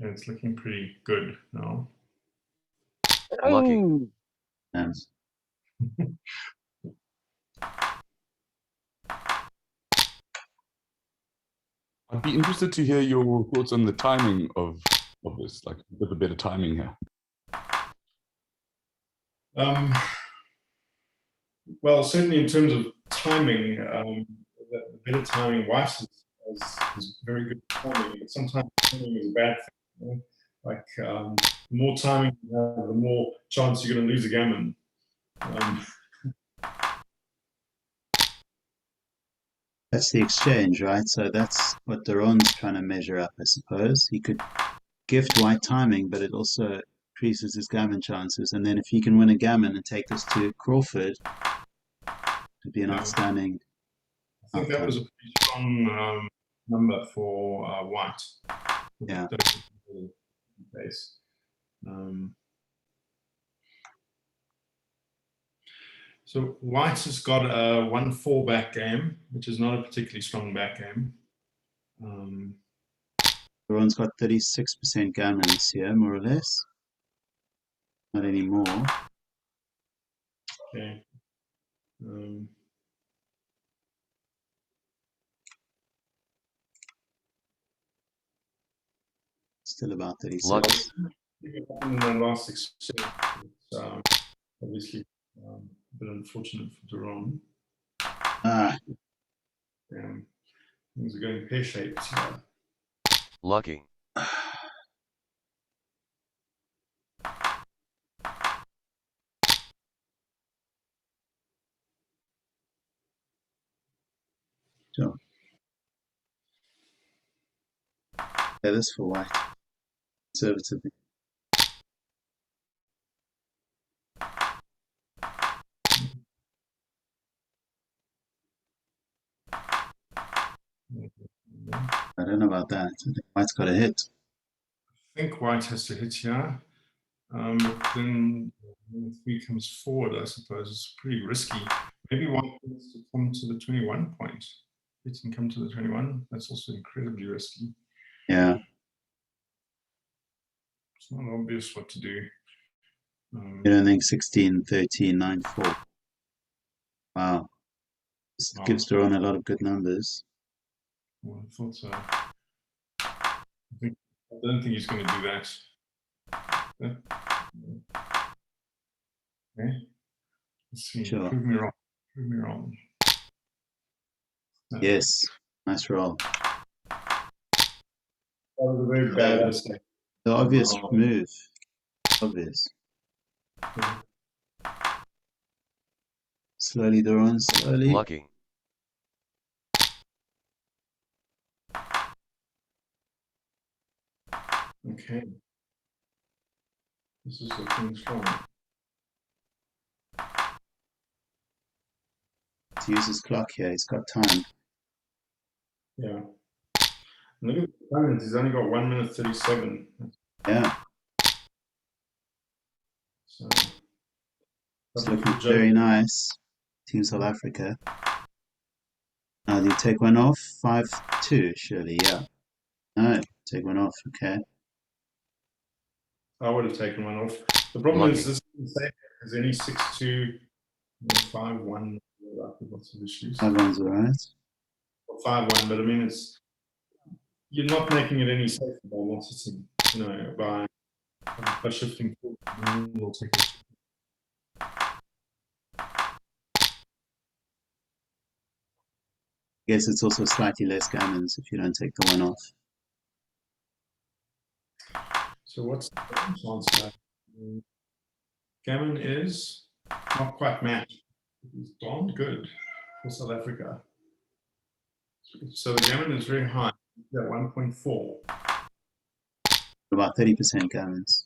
Yeah, it's looking pretty good now. Lucky. oh, Yes. I'd be interested to hear your thoughts on the timing of this, like a bit better timing here. Well, certainly in terms of timing, the better timing, White is very good timing, but sometimes timing is a bad thing. You know? Like the more timing you have, the more chance you're going to lose a gammon. That's the exchange, right? So that's what Doron's trying to measure up, I suppose. He could gift White timing, but it also increases his gammon chances. And then if he can win a gammon and take this to Crawford, it'd be an outstanding I think that was a pretty strong number for White. Yeah. Base. So White has got a 1-4 back game, which is not a particularly strong back game. Doron's got 36% gammons here, more or less. Not anymore. Okay. Still about 36. Lucky. In the last exchange, it's obviously a bit unfortunate for Doron. Ah, Things are going pear-shaped here. Lucky. sure. That is for White. Conservatively. I don't know about that. I think White's got a hit. I think White has to hit here. But then when 3 comes forward, I suppose it's pretty risky. Maybe White wants to come to the 21 point. It can come to the 21. That's also incredibly risky. Yeah. It's not obvious what to do. You don't think 16, 13, 9, 4. Wow. This gives Doron a lot of good numbers. Well, I thought so. I don't think he's going to do that. Okay. Let's see. Sure. Prove me wrong. Prove me wrong. No. Yes. Nice roll. That was a very bad mistake. The obvious move. Obvious. Yeah. Slowly, Doron, slowly. Lucky. Okay. This is looking strong. To use his clock here, he's got time. Yeah. Look at the time. He's only got 1 minute 37. Yeah. So It's looking very nice. Team South Africa. Now, do you take one off? 5-2, surely, yeah. No, take one off, okay. I would have taken one off. The problem Lucky. is this is any 6-2, 5-1. Lots of issues. 5-1's all right. 5-1, but I mean, you're not making it any safer by not sitting, you know, by shifting forward. We'll take it. I guess it's also slightly less gammons if you don't take the one off. So So what's the chance? Gammon is not quite matched. It's darn good for South Africa. So the gammon is very high, at 1.4. About 30% gammons.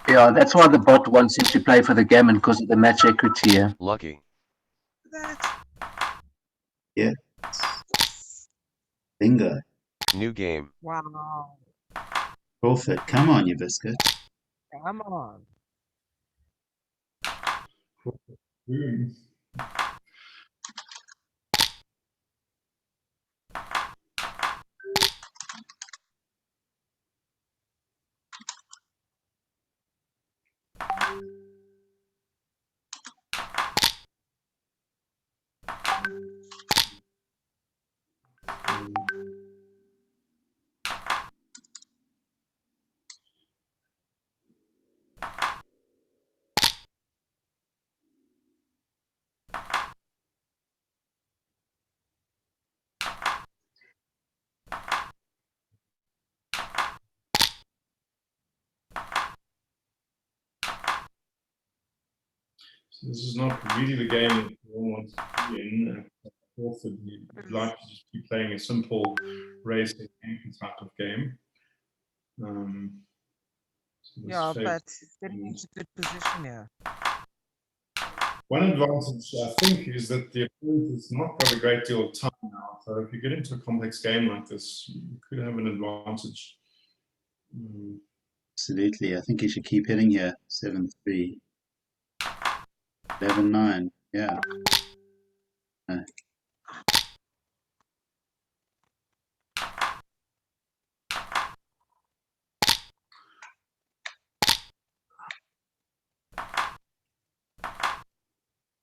Yeah, that's why the bot wants him to play for the gammon because of the match equity here. Lucky. Yeah. Bingo. New game. Wow. Crawford, come on, you biscuit. Come on. Boom. So this is not really the game that one wants to be in. Crawford, you'd like to just be playing a simple racing type of game. So Yeah, but it's getting into good position here. one advantage, I think, is that the opponent has not got a great deal of time now. So if you get into a complex game like this, you could have an advantage. Absolutely. I think he should keep hitting here. 7-3. 11-9. Yeah.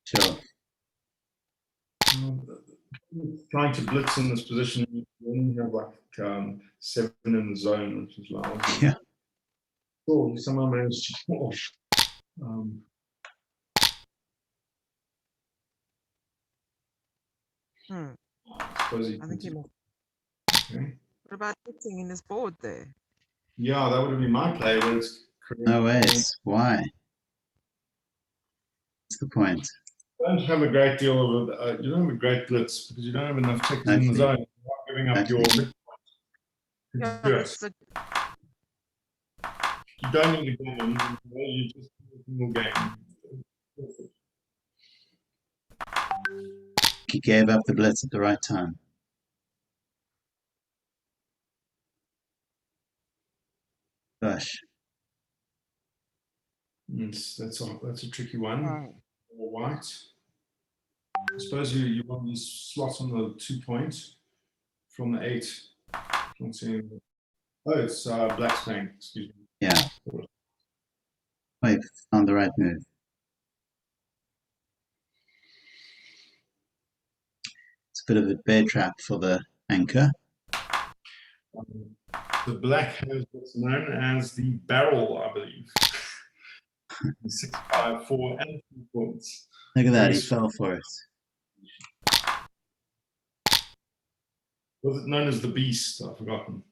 Sure. Trying to blitz in this position, you only have like 7 in the zone, which is loud. Yeah. Oh, somehow managed to. I suppose he think he must. Okay. What about hitting in his board there? Yeah, that would have been my play, but it's correct. No ways. Why? What's the point? You don't have a great deal of you don't have a great blitz because you don't have enough checkers in the zone. You're not giving up your midpoint. Yeah, Yes. You don't need a game. You just need a single game. He gave up the blitz at the right time. Gosh. That's a tricky one. Right. Or white. I suppose you want these slots on the 2-point from the 8. Oh, it's black's playing. Excuse me. Yeah. Wait, found the right move. It's a bit of a bear trap for the anchor. The black has what's known as the barrel, I believe. 6, 5, 4, and 2 points. Look at that, he fell for it. Was it known as the beast? I've forgotten.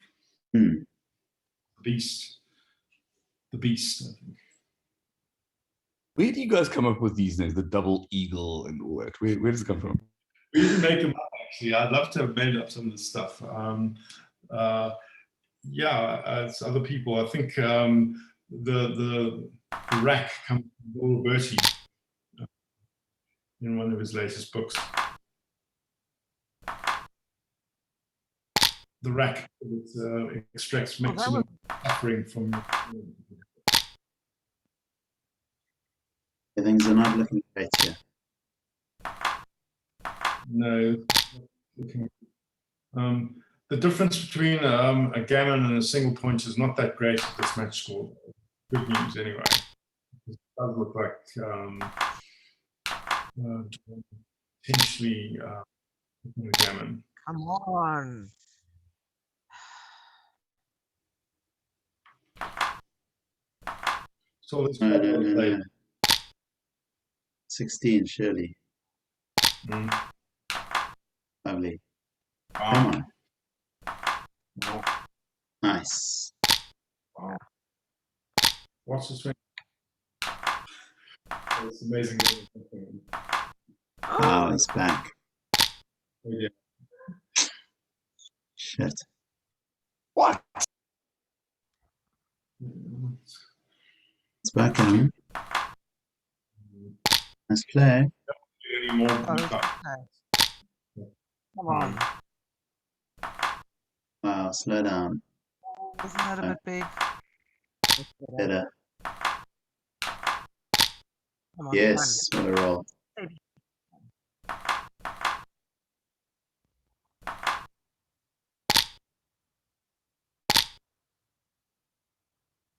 The beast. The beast, I think. Where do you guys come up with these names? The double eagle and all that. Where does it come from? We didn't make them up, actually. I'd love to have made up some of this stuff. It's other people. I think the rack comes from Bill Bertie in one of his latest books. The rack that extracts maximum suffering from. Things are not looking great here. No. The difference between a gammon and a single point is not that great at this match score. Good news, anyway. It does look like potentially a gammon. Come on. So let's No. 16, surely. Lovely. Come Wow. on. Wow. Nice. Wow. Watch this swing. It's amazing. Wow, he's back. Oh, yeah. Shit. What? It's backgammon. Nice play. Any more? Oh, it's okay. Come on. Wow, slow down. Isn't that a bit big? Better. Come on. Yes, what a roll.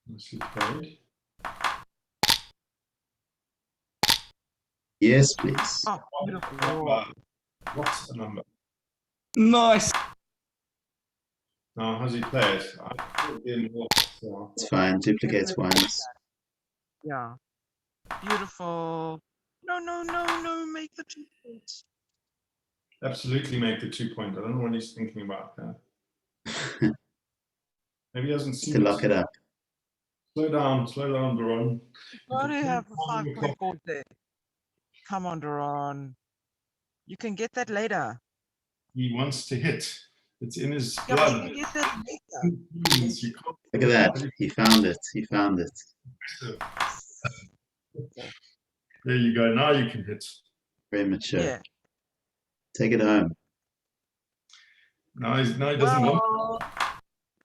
Nicely played. Yes, please. Oh, beautiful. What's the number? Nice. Now, how's he play it? I thought it'd be more, so It's fine. Duplicates ones. Yeah. Beautiful. No, no, no, no. Make the 2 points. absolutely make the 2 point. I don't know what he's thinking about there. Maybe he hasn't seen To lock it up. Slow down, Doron. Why do you have a 5-point board there? Come on, Doron. You can get that later. He wants to hit. It's in his Yeah, but you blood. can get that later. You can't- Look at that. He found it. He found it. There you go. Now you can hit. Very mature. Yeah. Take it home. Now he doesn't want.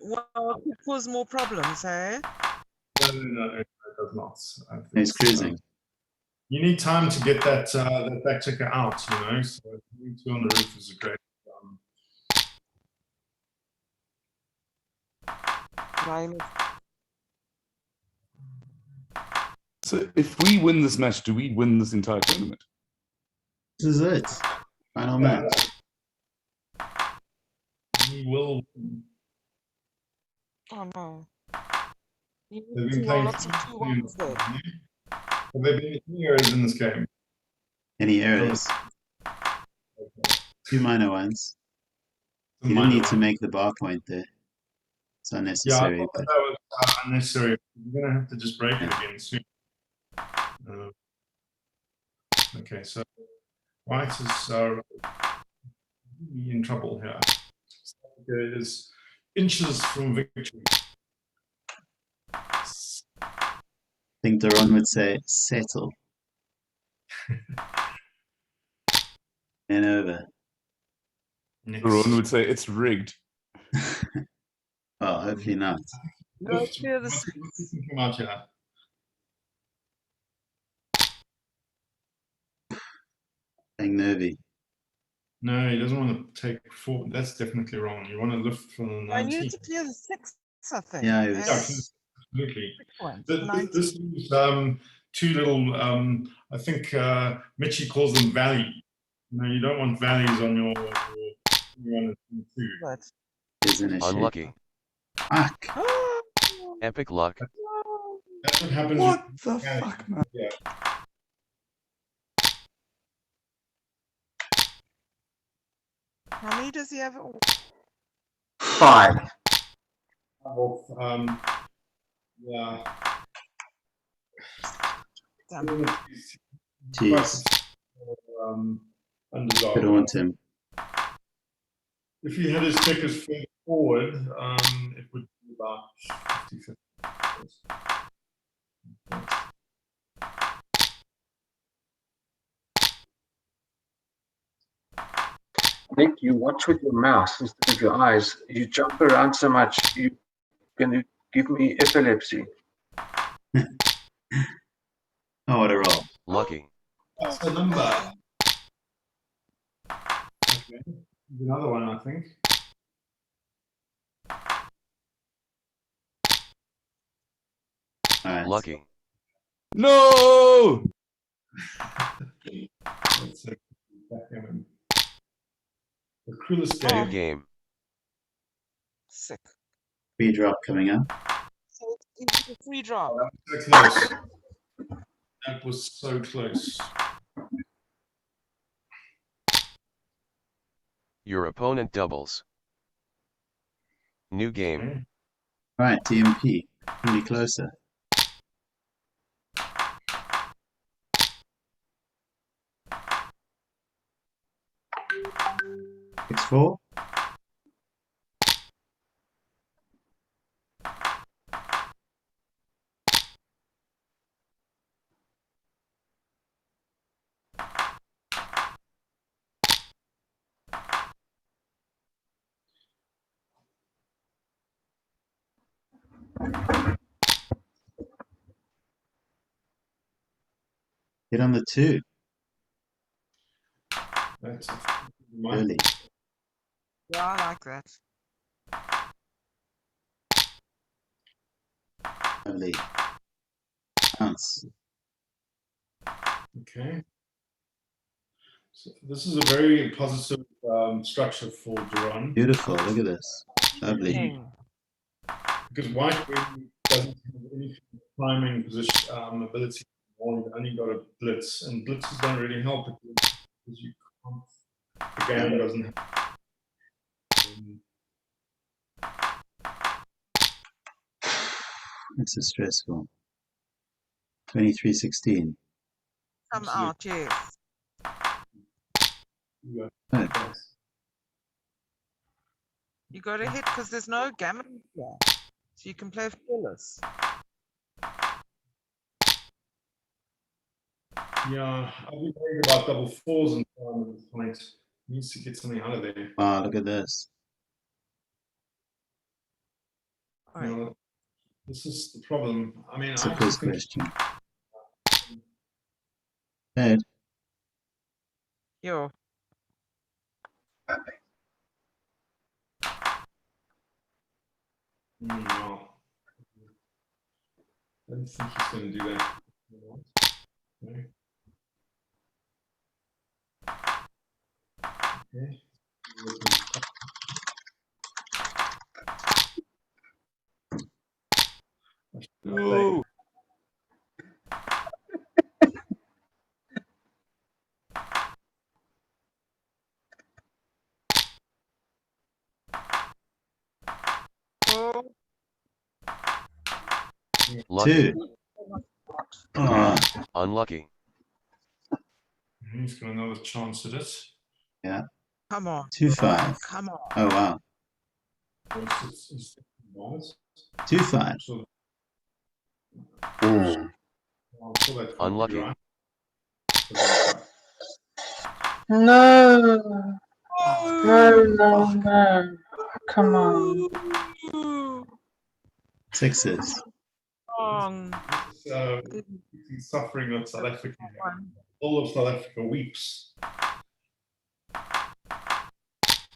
Well, it could cause more problems, eh? No, it does not. I think He's cruising. you need time to get that that back checker out, you know. So 2 on the roof is a great. So if we win this match, do we win this entire tournament? This is it. Final match. He will. Oh no. You They've need been to playing. lots of 2-1s there. Have there been any errors in this game? Any errors? 2 minor ones. The You didn't minor need to one. make the bar point there. It's Yeah, I unnecessary. thought But that was unnecessary. We're gonna have to just break it again soon. Okay, so White is in trouble here. South Africa is inches from victory. I think Doron would say settle. And over. Next. Ron would say it's rigged. Well, hopefully not. No, clear the Come out here. Playing nervy. No, he doesn't want to take 4. That's definitely wrong. You want to lift from the I 19. need to clear the 6, I think. Yeah, it Yeah, was. absolutely. This This is 2 little. I think Mitchie calls them valley. You know, you don't want valleys on your 1 and 2. but There's an issue. Unlucky. Fuck. Epic luck. That's what happens. What the Yeah. fuck, man? Yeah. how many does he have? 5. Yeah. Damn. Jeez. Underdog. Could haunt him. If he had his checkers further forward, it would be about 50-50. Nick, you watch with your mouse instead of your eyes. You jump around so much, you can give me epilepsy. Oh, what a roll. Lucky. That's the number. Okay. There's another one, I think. All right. Lucky. No! That's a backgammon. The coolest New game. game. Sick. Free drop coming up. So it's a free drop. That was so close. That was so close. Your opponent doubles. New game. Okay. Right, DMP. Really closer. X4. Hit on the 2. That's Early. Yeah, I like that. Lovely. Bounce. okay. So this is a very positive structure for Doron. Beautiful. Look at this. Lovely. King. Because white really doesn't have any priming position ability. You've only got a blitz, and blitzes don't really help it because you can't. The game doesn't have. This is stressful. 23-16. Come out, yes. Oh. You got to hit because there's no gammon here. So you can play fearless. Yeah, I'll be worried about double fours and so on at this point. He needs to get something out of there. Wow, look at this. All right. You know, this is the problem. I mean, It's a I quiz just think question. Ed. Yo. well, I don't think he's going to do that. Okay. Okay. No. Oh, Lucky. 2. Oh, Unlucky. He's got another chance at it. yeah. come on. 2-5. Come on. Oh, wow. It's 2-5. so Mm. I'll pull that can't be Unlucky. right. No, no. Come on. 6s. Wrong. He's suffering on South Africa. All of South Africa weeps.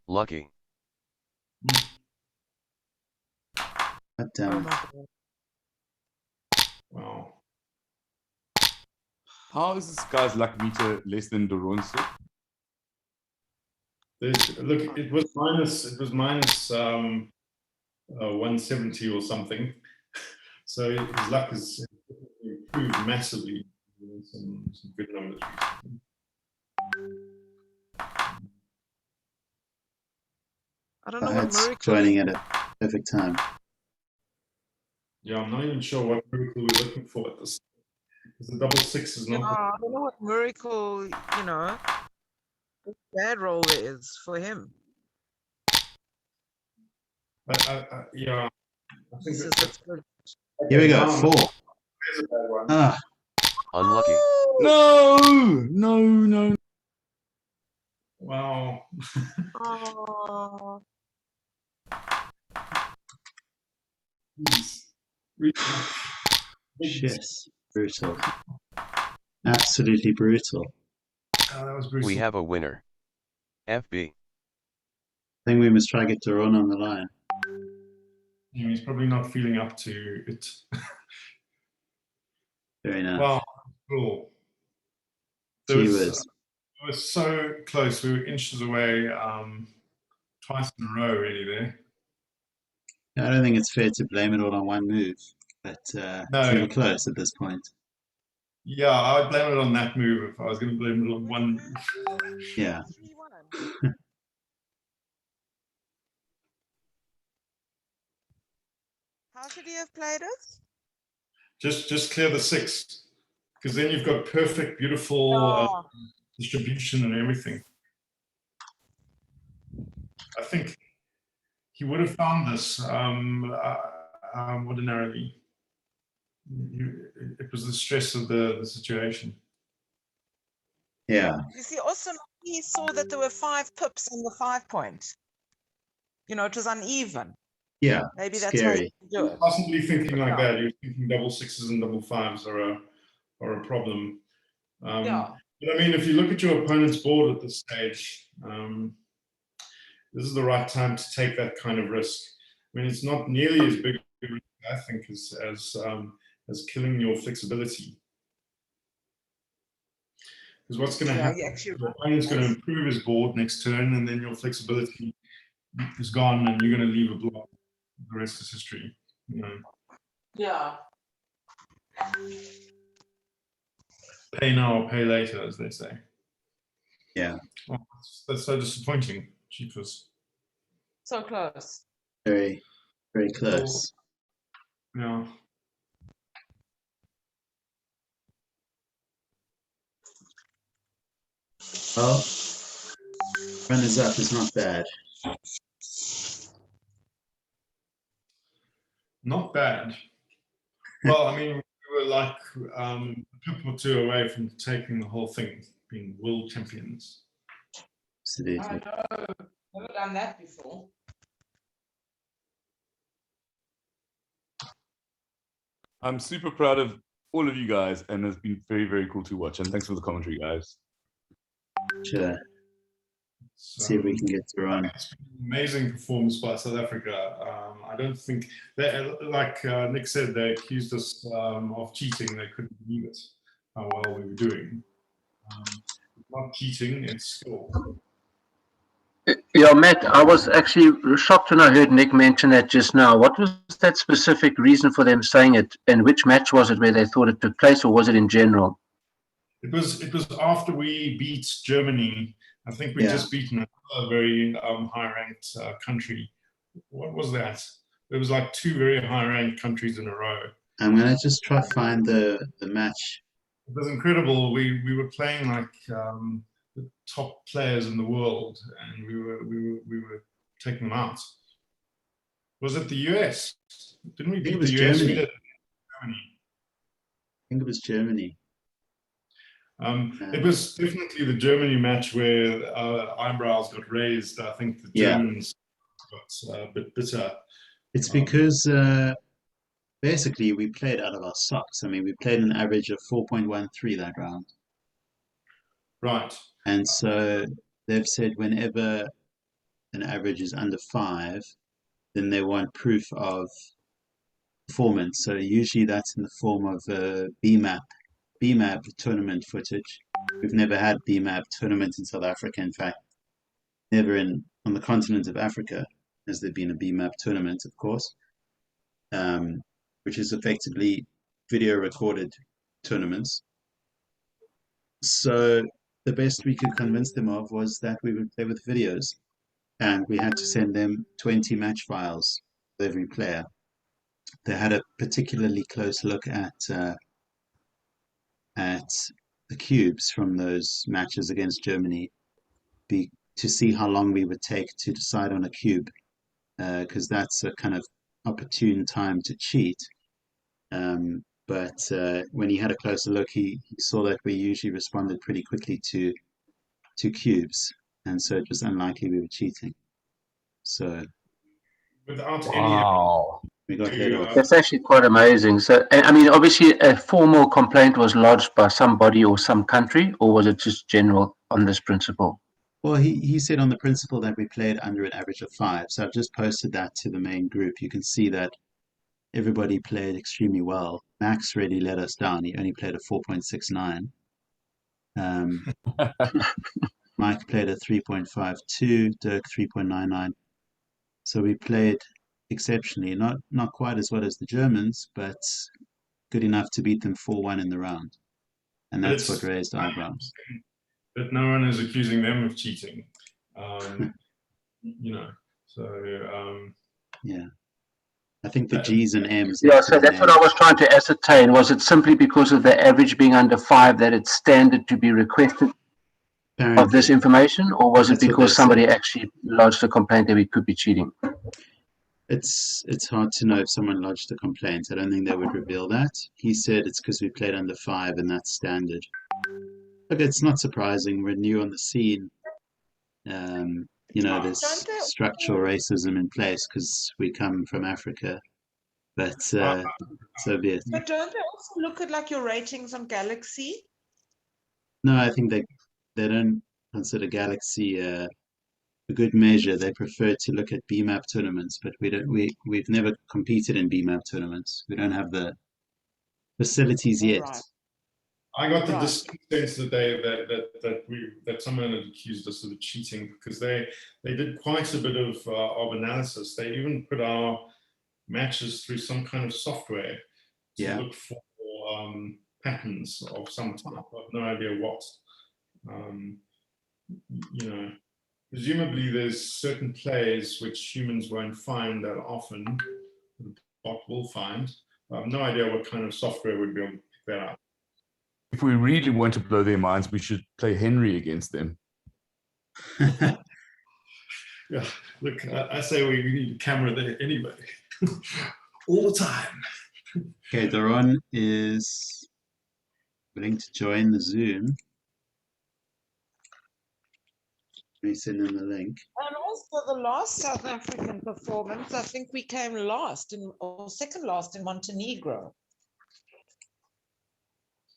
Lucky. God Oh damn it. my God. Wow. How is this guy's luck meter less than Doron's? Look, it was minus 170 or something. So his luck has improved massively. Some good numbers recently. I don't know what It's miracle. joining at a perfect time. Yeah, I'm not even sure what miracle we're looking for at this. Because the double six is Yeah, not. I don't know what miracle, you know, what bad roll there is for him. Yeah, I think This is that's good. Here we go. now 4. there's a bad one. Ah, Unlucky. No. Wow. Oh, Jeez. Really shit. Brutal. Absolutely brutal. that was brutal. We have a winner. FB. I think we must try to get Doron on the line. Yeah, he's probably not feeling up to it. Very nice. Wow, cool. Gee It whiz. was so close. We were inches away twice in a row, really, there. I don't think it's fair to blame it all on one move, but No. we were close at this point. Yeah, I would blame it on that move if I was going to blame it on one move. Yeah. 3-1. How should he have played it? Just clear the 6, because then you've got perfect, beautiful distribution and everything. I think he would have found this ordinarily. It was the stress of the situation. Yeah. You see, also he saw that there were 5 pips on the 5 point. You know, it was uneven. Yeah. Maybe that's Scary. how you do it. Possibly thinking like that. You're thinking double 6s and double 5s are a problem. Yeah. But I mean, if you look at your opponent's board at this stage, this is the right time to take that kind of risk. I mean, it's not nearly as big a risk, I think, as killing your flexibility. Because what's going to happen, the opponent's going to improve his board next turn, and then your flexibility is gone, and you're going to leave a block. The rest is history. You know. Yeah. Pay now or pay later, as they say. Yeah. Oh, that's so disappointing. Cheapers. So close. Very, very close. Yeah. Well, runners up is not bad. Not bad. Well, I mean, we were like a pip or 2 away from taking the whole thing, being world champions. Absolutely. I know. Never done that before. I'm super proud of all of you guys, and it's been very, very cool to watch. And thanks for the commentary, guys. Sure. See if we can get through on. It's been an amazing performance by South Africa. I don't think, like Nick said, they accused us of cheating. They couldn't believe it, how well we were doing. It's not cheating, it's skill. Yeah, Matt, I was actually shocked when I heard Nick mention that just now. What was that specific reason for them saying it, and which match was it where they thought it took place, or was it in general? It was after we beat Germany. I think we just beaten a very high-ranked country. What was that? It was like 2 very high-ranked countries in a row. I'm gonna just try to find the match. It was incredible. We were playing like the top players in the world, and we were taking them out. Was it the US? Didn't we beat the US? Germany. We did Germany. I think it was Germany. It was definitely the Germany match where eyebrows got raised. I think the Germans got a bit bitter. It's because basically we played out of our socks. I mean, we played an average of 4.13 that round. Right. And so they've said whenever an average is under 5, then they want proof of performance. So usually that's in the form of BMAP tournament footage. We've never had BMAP tournament in South Africa. In fact, never on the continent of Africa has there been a BMAP tournament, of course, which is effectively video recorded tournaments. So the best we could convince them of was that we would play with videos, and we had to send them 20 match files with every player. They had a particularly close look at the cubes from those matches against Germany to see how long we would take to decide on a cube, because that's a kind of opportune time to cheat. But when he had a closer look, he saw that we usually responded pretty quickly to cubes, and so it was unlikely we were cheating. So Without we got head off. That's actually quite amazing. So, I mean, obviously, a formal complaint was lodged by somebody or some country, or was it just general on this principle? Well, he said on the principle that we played under an average of 5. So I've just posted that to the main group. You can see that everybody played extremely well. Max really let us down. He only played a 4.69. Mike played a 3.52. Dirk 3.99. So we played exceptionally, not quite as well as the Germans, but good enough to beat them 4-1 in the round. And that's what raised eyebrows. But no one is accusing them of cheating. You know, so yeah. I think the G's and M's. Yeah, next to so the that's what I names. was trying to ascertain. Was it simply because of the average being under 5 that it's standard to be requested of this Apparently, information, or was it that's what they because somebody said. actually lodged a complaint that we could be cheating? It's hard to know if someone lodged a complaint. I don't think they would reveal that. He said it's because we played under 5 and that's standard. But it's not surprising. We're new on the scene. There's Don't they structural also, racism in place because we come from Africa. But so be it. but don't they also look at like your ratings on Galaxy? No, I think they don't consider Galaxy a good measure. They prefer to look at BMAP tournaments, but we've never competed in BMAP tournaments. We don't have the facilities yet. Right. I got the Right. distinct sense that that someone had accused us of cheating because they did quite a bit of analysis. They even put our matches through some kind of software to Yeah. look for patterns of some type. I have no idea what. Presumably there's certain plays which humans won't find that often, the bot will find. I have no idea what kind of software would be able to pick that up. If we really want to blow their minds, we should play Henry against them. Yeah, look, I say we need a camera there anyway, all the time. Okay, Doron is willing to join the Zoom. Let me send him the link. And also the last South African performance, I think we came last or second last in Montenegro.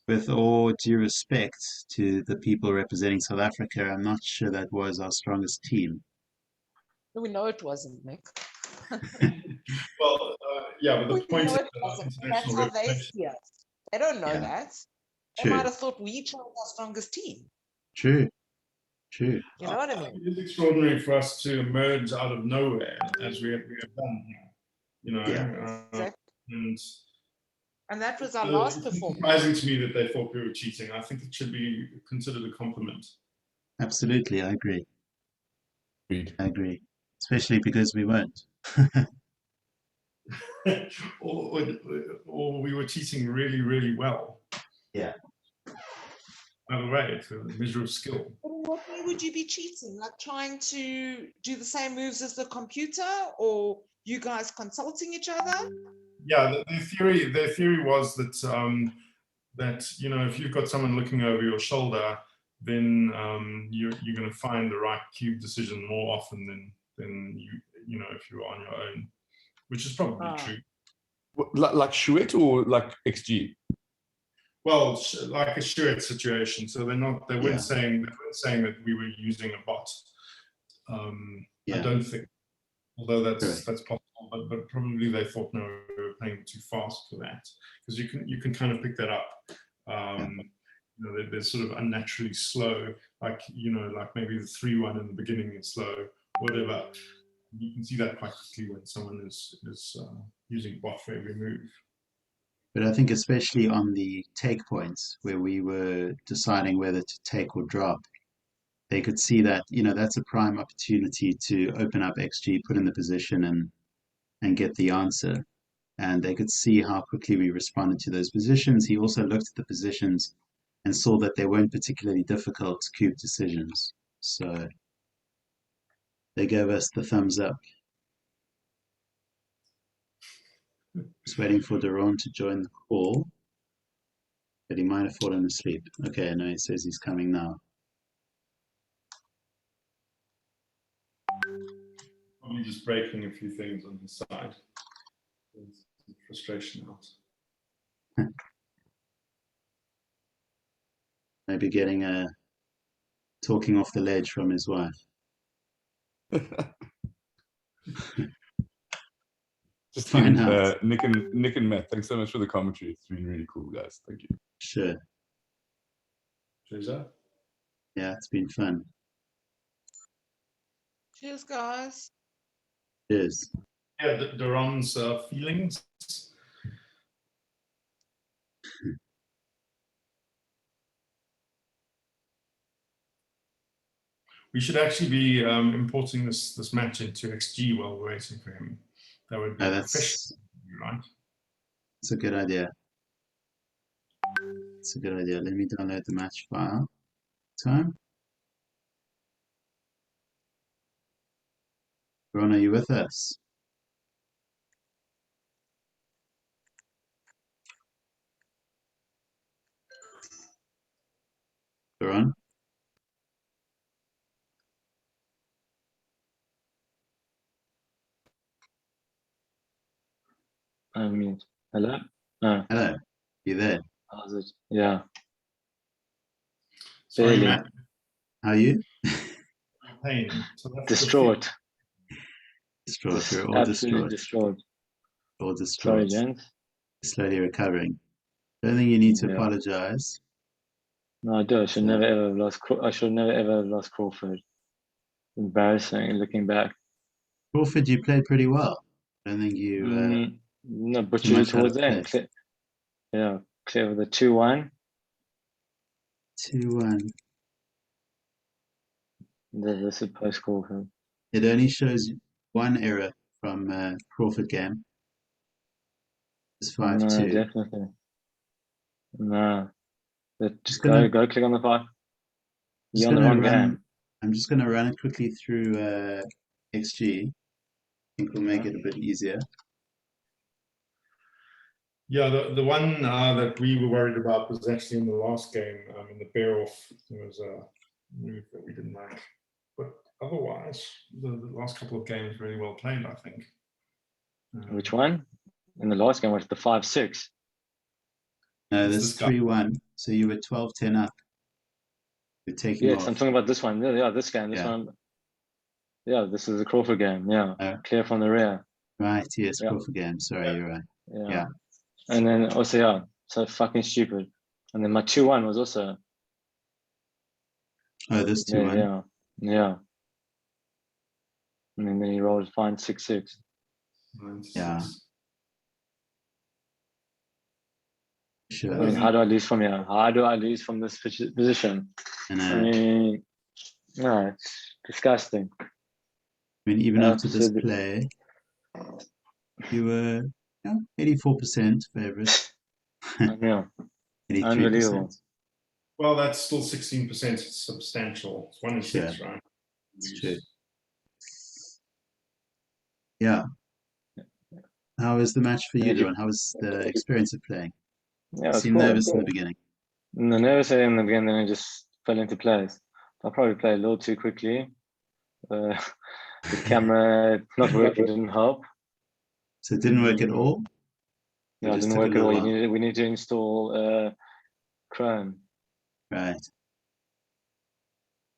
With all due respect to the people representing South Africa, I'm not sure that was our strongest team. We know it wasn't, Nick. Well, yeah, but the We point know is it wasn't. That's international how they reputation. see us. They don't know Yeah. that. They True, might have thought we chose our strongest team. true. You know what I mean? It is extraordinary for us to emerge out of nowhere as we have done here. Yeah. Exactly. And that was our It's last performance. surprising to me that they thought we were cheating. I think it should be considered a compliment. Absolutely, I agree. Agreed. I agree. Especially because we weren't. or we were cheating really, really well. Yeah. By the way, it's a measure of skill. But in what way would you be cheating? Like trying to do the same moves as the computer, or you guys consulting each other? Yeah, their theory was that if you've got someone looking over your shoulder, then you're going to find the right cube decision more often than if you're on your own, which is probably true. Like Shuet or like XG? Well, like a shared situation. So they weren't Yeah. saying that we were using a bot. Yeah. I don't think, although that's Correct. possible, but probably they thought no, we were playing too fast for that, because you can kind of pick that up. They're sort of unnaturally slow, like maybe the 3-1 in the beginning is slow, whatever. You can see that quite quickly when someone is using bot for every move. But I think especially on the take points where we were deciding whether to take or drop, they could see that, that's a prime opportunity to open up XG, put in the position and get the answer. And they could see how quickly we responded to those positions. He also looked at the positions and saw that they weren't particularly difficult cube decisions. So they gave us the thumbs up. Just waiting for Doron to join the call, but he might have fallen asleep. Okay, no, he says he's coming now. Probably just breaking a few things on his side. There's some frustration out. Maybe getting a talking off the ledge from his wife. Just Fine kidding. out. Nick and Matt, thanks so much for the commentary. It's been really cool, guys. Thank you. Sure. Pleasure. Yeah, it's been fun. Cheers, guys. Cheers. Yeah, Doron's feelings. We should actually be importing this match into XG while we're waiting for him. that would be Oh, professional, right? that's a good idea. It's a good idea. Let me download the match file. Time. Ron, are you with us? Ron? I mean, hello? No, Hello. You there? how's it? Yeah, Sorry, barely. Matt. How are you? Pain. So that's Distraught. Distraught. You're all Absolutely distraught. distraught. All Sorry, distraught. gents. Slowly recovering. Don't think you need to Yeah. apologize. No, I do. I should So- never ever have lost. I should never ever have lost Crawford. Embarrassing looking back. Crawford, you played pretty well. I don't think you No, too butchered it much out towards of the end. place. Yeah, clear with the 2-1. 2-1. This is post Crawford. It only shows one error from Crawford game. It's No, 5-2. definitely. No. Just gonna- go click on the 5. Just You're on the gonna wrong run. game. I'm just going to run it quickly through XG. I think we'll make Okay. it a bit easier. Yeah, the one that we were worried about was actually in the last game, in the bear-off. There was a move that we didn't like. But otherwise, the last couple of games very well played, I think. Which one? In the last game was the 5-6. No, It's that's this guy. 3-1. So you were 12-10 up. You're taking Yes, off. I'm talking about this one. Yeah, this game. This Yeah. one. Yeah, this is the Crawford game. Yeah, clear from the rear. Right, yes, Yeah. Crawford game. Sorry, you're right. Yeah. And then also, yeah, so fucking stupid. And then my 2-1 was also. Oh, this 2-1. Yeah. And then he rolled fine 6-6. Yeah. Sure. I mean, how do I lose from here? How do I lose from this position? And I mean, no, it's disgusting. even after this Absolutely. play, you were 84% favorite. Yeah, 83%. unbelievable. Well, that's still 16%. It's substantial. It's 1 in 6, right? It's true. Yeah. How was the match for you, Doron? How was the experience of playing? Yeah, You it's seemed cool. nervous in the beginning. No, nervous in the beginning, then it just fell into place. I probably played a little too quickly. The camera not working didn't help. So it didn't work at all? No, it didn't work at all. We need to install Chrome. Right.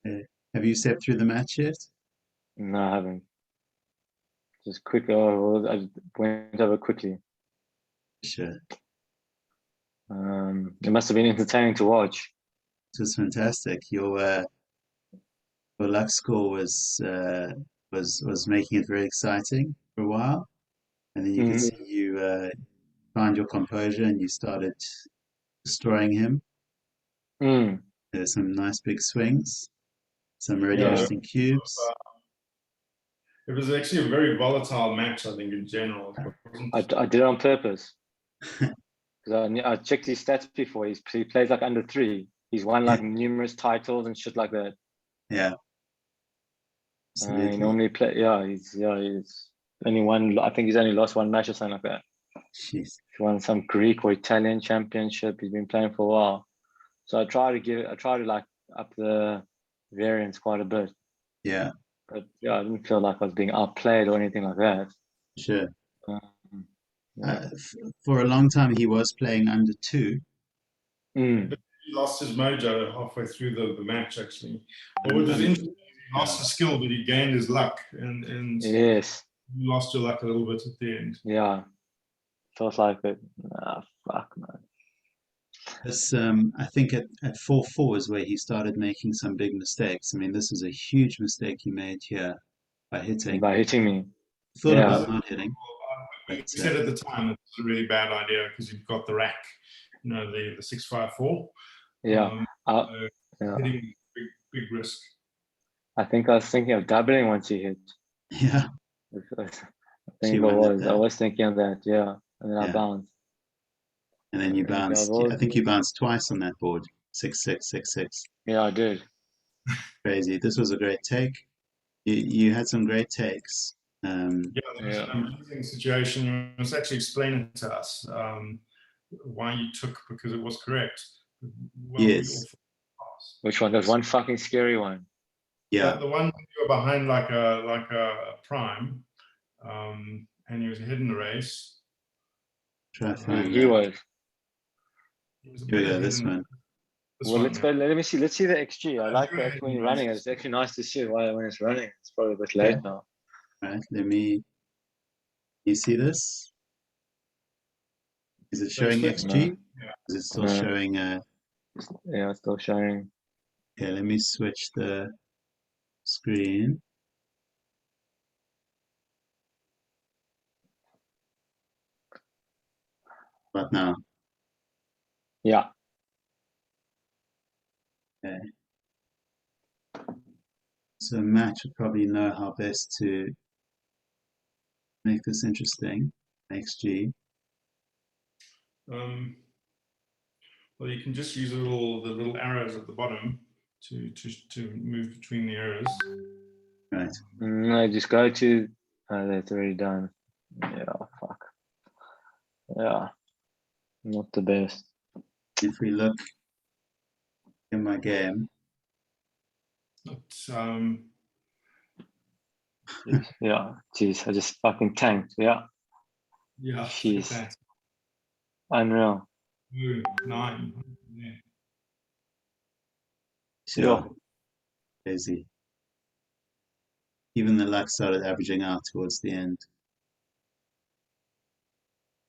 Have you stepped through the match yet? No, I haven't. Just quick. I went over quickly. Sure. It must have been entertaining to watch. It was fantastic. Your luck score was making it very exciting for a while, and then you could see you found your composure and you started destroying him. There's some nice big swings, some really interesting cubes. It was actually a very volatile match, I think, in general. I did it on purpose. Because I checked his stats before. He plays like under 3. He's won like numerous titles and shit like that. Yeah. Absolutely. He normally play. He's only won. I think he's only lost 1 match or something like that. Jeez. He won some Greek or Italian championship. He's been playing for a while. So I try to like up the variance quite a bit. Yeah. But I didn't feel like I was being outplayed or anything like that. Sure. Yeah. For a long time, he was playing under 2. But he lost his mojo halfway through the match, actually. But what was interesting, he lost his skill, but he gained his luck. And Yes. you lost your luck a little bit at the end. Yeah. Felt like it. Fuck, man. This, I think at 4-4 is where he started making some big mistakes. I mean, this is a huge mistake he made here by hitting. By hitting me. Thought about not hitting. We said at the time it's a really bad idea because you've got the rack, the 6-5-4. Yeah. Hitting big risk. I think I was thinking of doubling once he hit. Yeah. I think I was thinking of that, yeah. And then I Yeah. bounced. And then you Okay, I bounced. was- I think you bounced twice on that board. 6-6, 6-6. Yeah, I did. Crazy. This was a great take. You had some great takes. Yeah, there was an amusing situation. You must actually explain it to us why you took, because it was correct. Well, Yes. Which one? There's one fucking scary one. Yeah. The one you were behind like a prime, and he was ahead in the race. Try to find He that. was. He was a Here we bit go. ahead This in one. this Well, one, let's go. Let me see. Let's see the XG. I like go that ahead when and you're running it. race. It's actually nice to see why when it's running. It's probably a bit late now. Right. Let me. You see this? Is it showing No. XG? Yeah. Is it still No. showing? Yeah, it's still showing. Okay. Let me switch the screen. But now. Yeah. Okay. So Matt would probably know how best to make this interesting. XG. Well, you can just use the little arrows at the bottom to move between the arrows. Right. No, just go to. That's already done. Yeah. Fuck. Yeah. Not the best. If we look in my game, Not, Yeah. Jeez, I just fucking tanked. Yeah. yeah, Jeez. that. Unreal. 9. Yeah. sure, crazy. Even the luck started averaging out towards the end.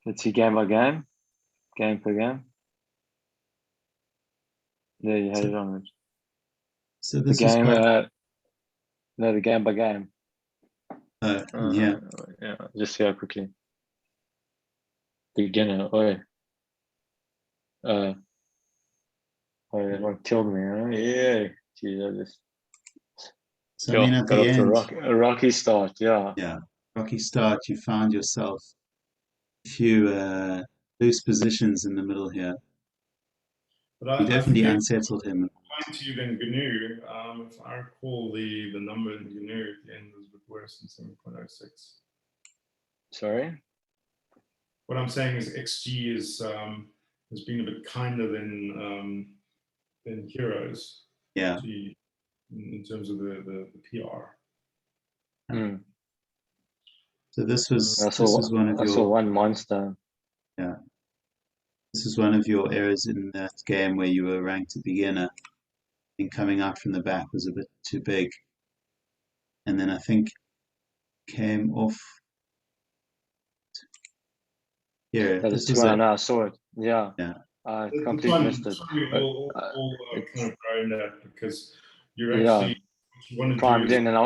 Let's see game by game. Game per game. There you had it on it. So The this was game. quite. No, the game by game. Yeah. Yeah. Just here quickly. Beginner. Oh, that one killed me. Huh? Yeah. Jeez, I just. So I mean, at got the off to end, a rocky start. Yeah. yeah, rocky start. You found yourself a few loose positions in the middle here. But You I definitely think unsettled him. going to you than GNU. If I recall, the number in GNU at the end was a bit worse than 7.06. Sorry. What I'm saying is XG has been a bit kinder than Heroes. Yeah. In terms of the PR. Mm. So this was I saw one monster. Yeah. This is one of your errors in that game where you were ranked a beginner. And coming out from the back was a bit too big. And then I think came off here. That This is was one. I saw it. Yeah. Yeah. I completely missed it. We all kind of grown that because you're Yeah. actually what you want to Primed do is, in, and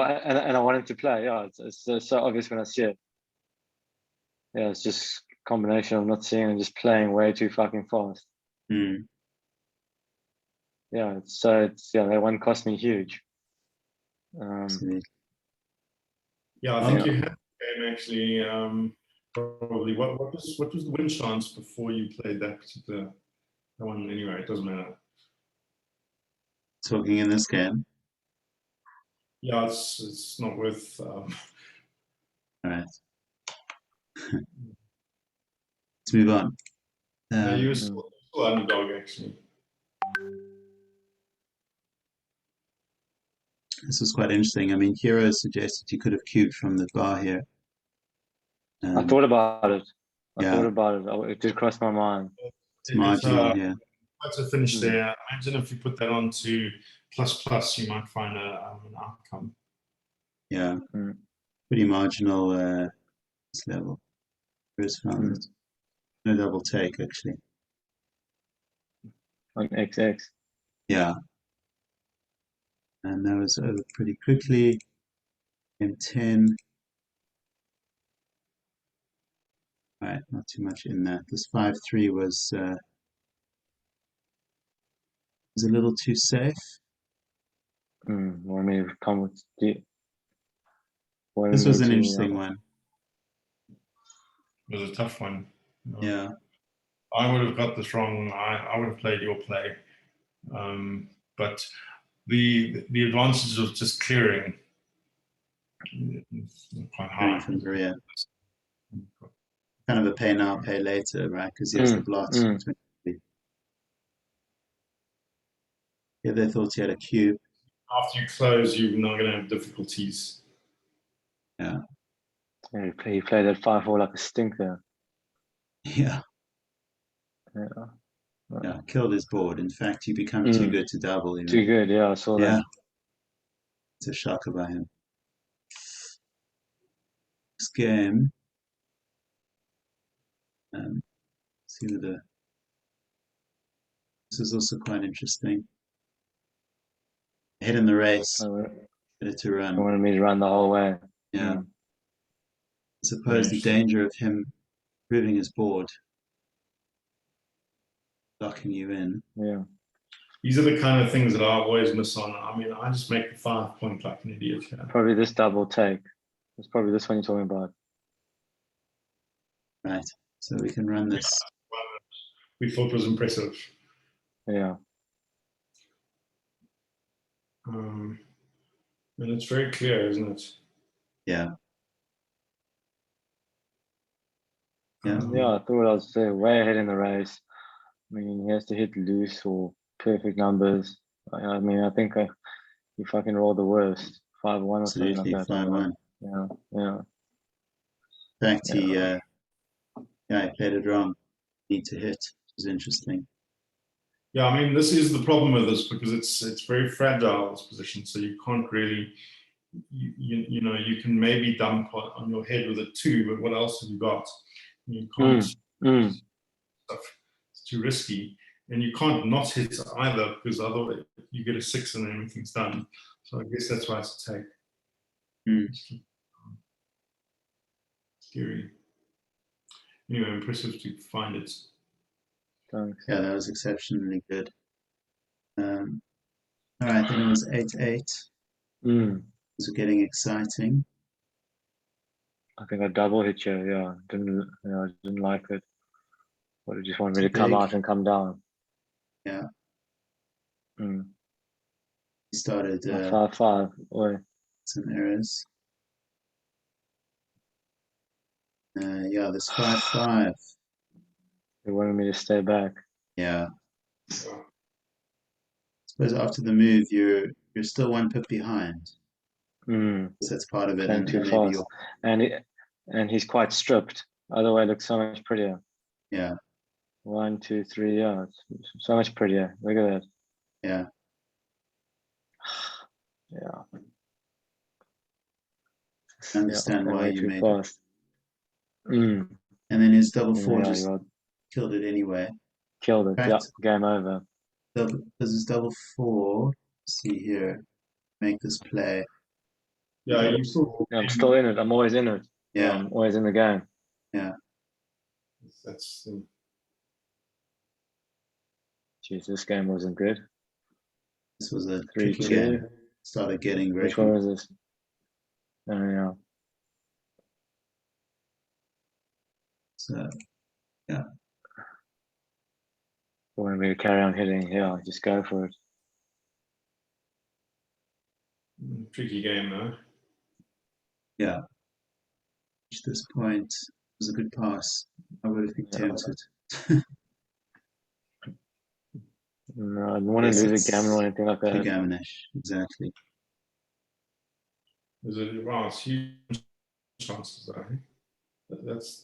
I wanted to play. Yeah, it's so obvious when I see it. Yeah, it's just a combination of not seeing and just playing way too fucking fast. Mm. Yeah, that one cost me huge. yeah, I think you had the game actually. Probably what was the win chance before you played that particular one? Anyway, it doesn't matter. Talking in this game. Yeah, it's not worth. All right. Let's move on. You were still underdog actually. This was quite interesting. I mean, Hero suggested you could have cubed from the bar here. I thought about it. Yeah. It did cross my mind. It's marginal here. That's a finish there. Imagine if you put that onto plus, you might find an outcome. Yeah. Pretty marginal this level. Chris found it. No double take actually. On XX. Yeah. And that was over pretty quickly. Game 10. Right, not too much in that. This 5-3 was a little too safe. Let me come with This was an interesting one. was a tough one. Yeah. I would have got this wrong. I would have played your play. But the advantage of just clearing is quite high. From Maria. Kind of a pay now, pay later, right? Because he has the blot. Yeah, they thought he had a cube. After you close, you're not going to have difficulties. Yeah. He played that 5-4 like a stinker. Yeah. Yeah. Yeah, killed his board. In fact, you become too good to double. You know? Too good, yeah, I saw that. Yeah. It's a shock about him. This game. See with the. This is also quite interesting. Head in the race. Better to run. I wanted me to run the whole way. Yeah. I suppose the danger of him moving his board, locking you in. Yeah. These are the kind of things that I always miss on. I mean, I just make the 5 point like an idiot. Yeah. Probably this double take. It's probably this one you're talking about. Right. So we can run this. We thought was impressive. Yeah. And it's very clear, isn't it? Yeah. Yeah. Yeah, I thought I was way ahead in the race. I mean, he has to hit loose or perfect numbers. I mean, I think if I can roll the worst, 5-1 or Absolutely, something like that. 5-1. Yeah, yeah. In fact, he played it wrong. Need to hit, which is interesting. Yeah, I mean, this is the problem with this because it's very fragile, this position. So you can't really, you know, you can maybe dump on your head with a 2, but what else have you got? You can't. Stuff. It's too risky, and you can't not hit either because otherwise you get a 6 and then everything's done. So I guess that's why it's a take. Scary. Anyway, impressive to find it. Thanks. Yeah, that was exceptionally good. All right, then it was 8-8. It's getting exciting. I think I double hit you. Yeah, I didn't like it. But I just wanted me to come out and come down. Yeah. He started 5-5. Some errors. Yeah, this 5-5. They wanted me to stay back. Yeah. I suppose after the move, you're still 1 pip behind. So that's part of it. Playing too fast. And he's quite stripped. Other way looks so much prettier. Yeah. 1, 2, 3. Yeah, it's so much prettier. Look at that. Yeah. Yeah. I understand why you made fast. And then his double 4 just right. killed it anyway. Killed it. Yeah, game over. Does his double 4? Let's see here. Make this play. Yeah, I'm still in it. I'm always in it. Yeah. I'm always in the game. Yeah. That's. Jeez, this game wasn't good. This was a 3-2. tricky game. Started getting very. Which one was this? Oh, yeah. So, yeah. Want me to carry on hitting? Yeah, just go for it. Tricky game, though. Yeah. At this point, it was a good pass. I would have been tempted. No, I don't want to lose a gammon or anything like that. Gammonish, exactly. It's huge chances, I think.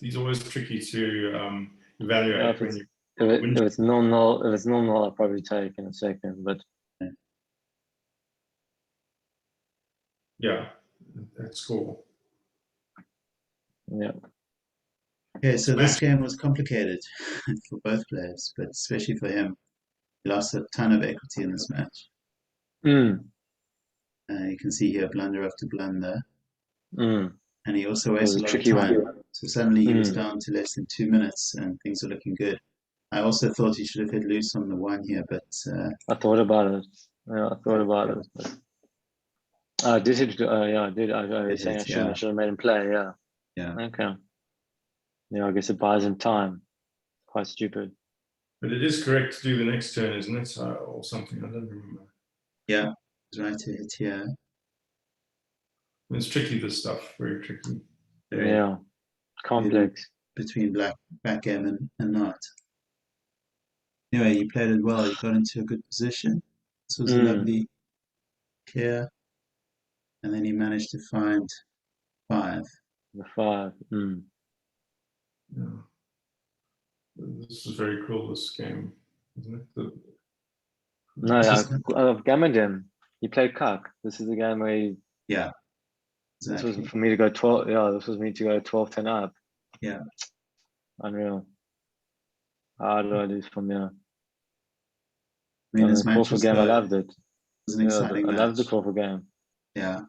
These are always tricky to evaluate. Yeah, if it's 0-0, I'll probably take in a second. But yeah, that's cool. Yeah. Okay, so this game was complicated for both players, but especially for him. He lost a ton of equity in this match. You can see here blunder after blunder. And he also wasted a lot of time. So suddenly he was down to less than 2 minutes and things are looking good. I also thought he should have hit loose on the 1 here, but... I thought about it. Yeah, I thought about it. But... I did hit, yeah, I did. I was saying I should have made him play, yeah. Yeah. Okay. Yeah, I guess it buys him time. Quite stupid. But it is correct to do the next turn, isn't it? Or something, I don't remember. Yeah, it's right to hit here. It's tricky, this stuff, very tricky. Very Yeah, complex. between backgammon and not. Anyway, you played it well. You got into a good position. This was a lovely clear. And then he managed to find 5. The 5. Yeah. This is very cool, this game, isn't it? No, I've gammoned him. He played cuck. This is the game where he, Yeah, this exactly. was for me to go 12. Yeah, this was me to go 12-10 up. Yeah. Unreal. How do I lose from here? I mean, And this the match Crawford was, game, I loved it. was an Yeah, exciting I match. loved the Crawford game. Yeah,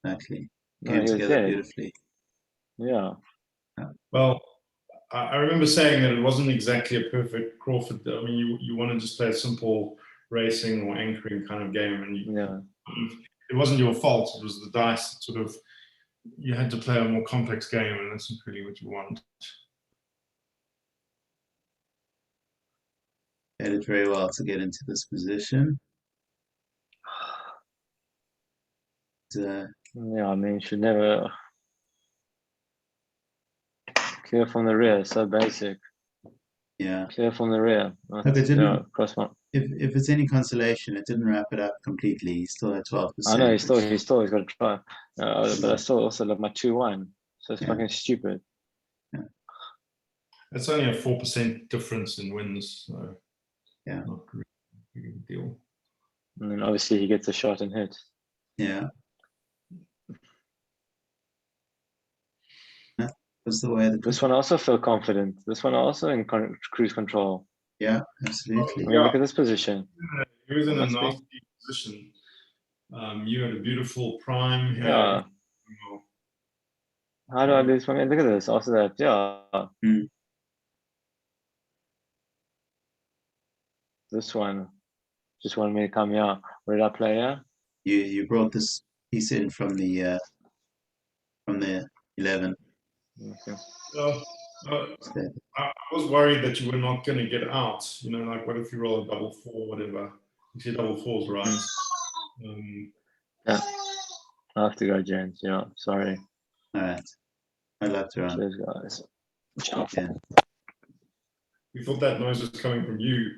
exactly. No, Came he was together dead. beautifully. Yeah. Well, I remember saying that it wasn't exactly a perfect Crawford. I mean, you want to just play a simple racing or anchoring kind of game, and it wasn't your fault. It was the dice that sort of, you had to play a more complex game, and that's not really what you want. Played it very well to get into this position. Yeah, I mean, you should never clear from the rear. So basic. Yeah. Clear from the rear. Look, it didn't, cross one. if it's any consolation, it didn't wrap it up completely. He still had 12%. I know he's got to try. But I still also love my 2-1. So it's fucking stupid. Yeah. It's only a 4% difference in wins, so yeah, not really a big deal. And then obviously he gets a shot and hit. Yeah. That was the way. This one also feel confident. This one also in cruise control. Yeah, absolutely. I mean, look at this position. He was in a nasty position. You had a beautiful prime here. Yeah. How do I lose from it? Look at this. After that, yeah. This one just wanted me to come here. Where did I play here? You brought this piece in from the 11. Okay. I was worried that you were not going to get out. You know, like what if you roll a 4-4, whatever? If your 4-4's right. Yeah. I have to go, James. Yeah, sorry. All right. I love Doron. Cheers, guys. Ciao. Yeah. We thought that noise was coming from you.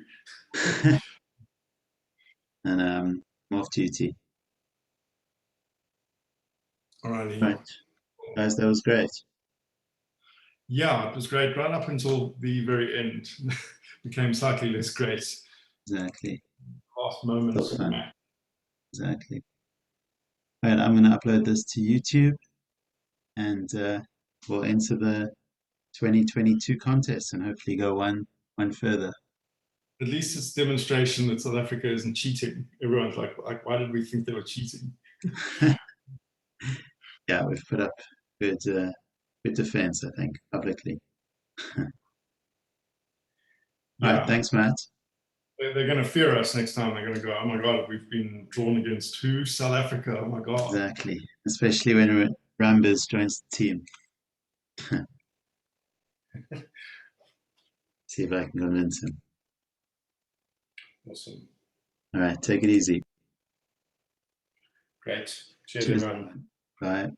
And I'm off duty. Alrighty. Right. Guys, that was great. Yeah, it was great right up until the very end. Became slightly less great. Exactly. Last moments. Exactly. Right, I'm going to upload this to YouTube, and we'll enter the 2022 contest and hopefully go one further. At least it's a demonstration that South Africa isn't cheating. Everyone's like, why did we think they were cheating? Yeah, we've put up good defense, I think, publicly. Yeah. Right, thanks, Matt. They're going to fear us next time. They're going to go, oh my God, we've been drawn against who? South Africa. Oh my God. Exactly. Especially when Rambers joins the team. See if I can convince him. Awesome. All right, take it easy. Great. Cheers, everyone. Bye.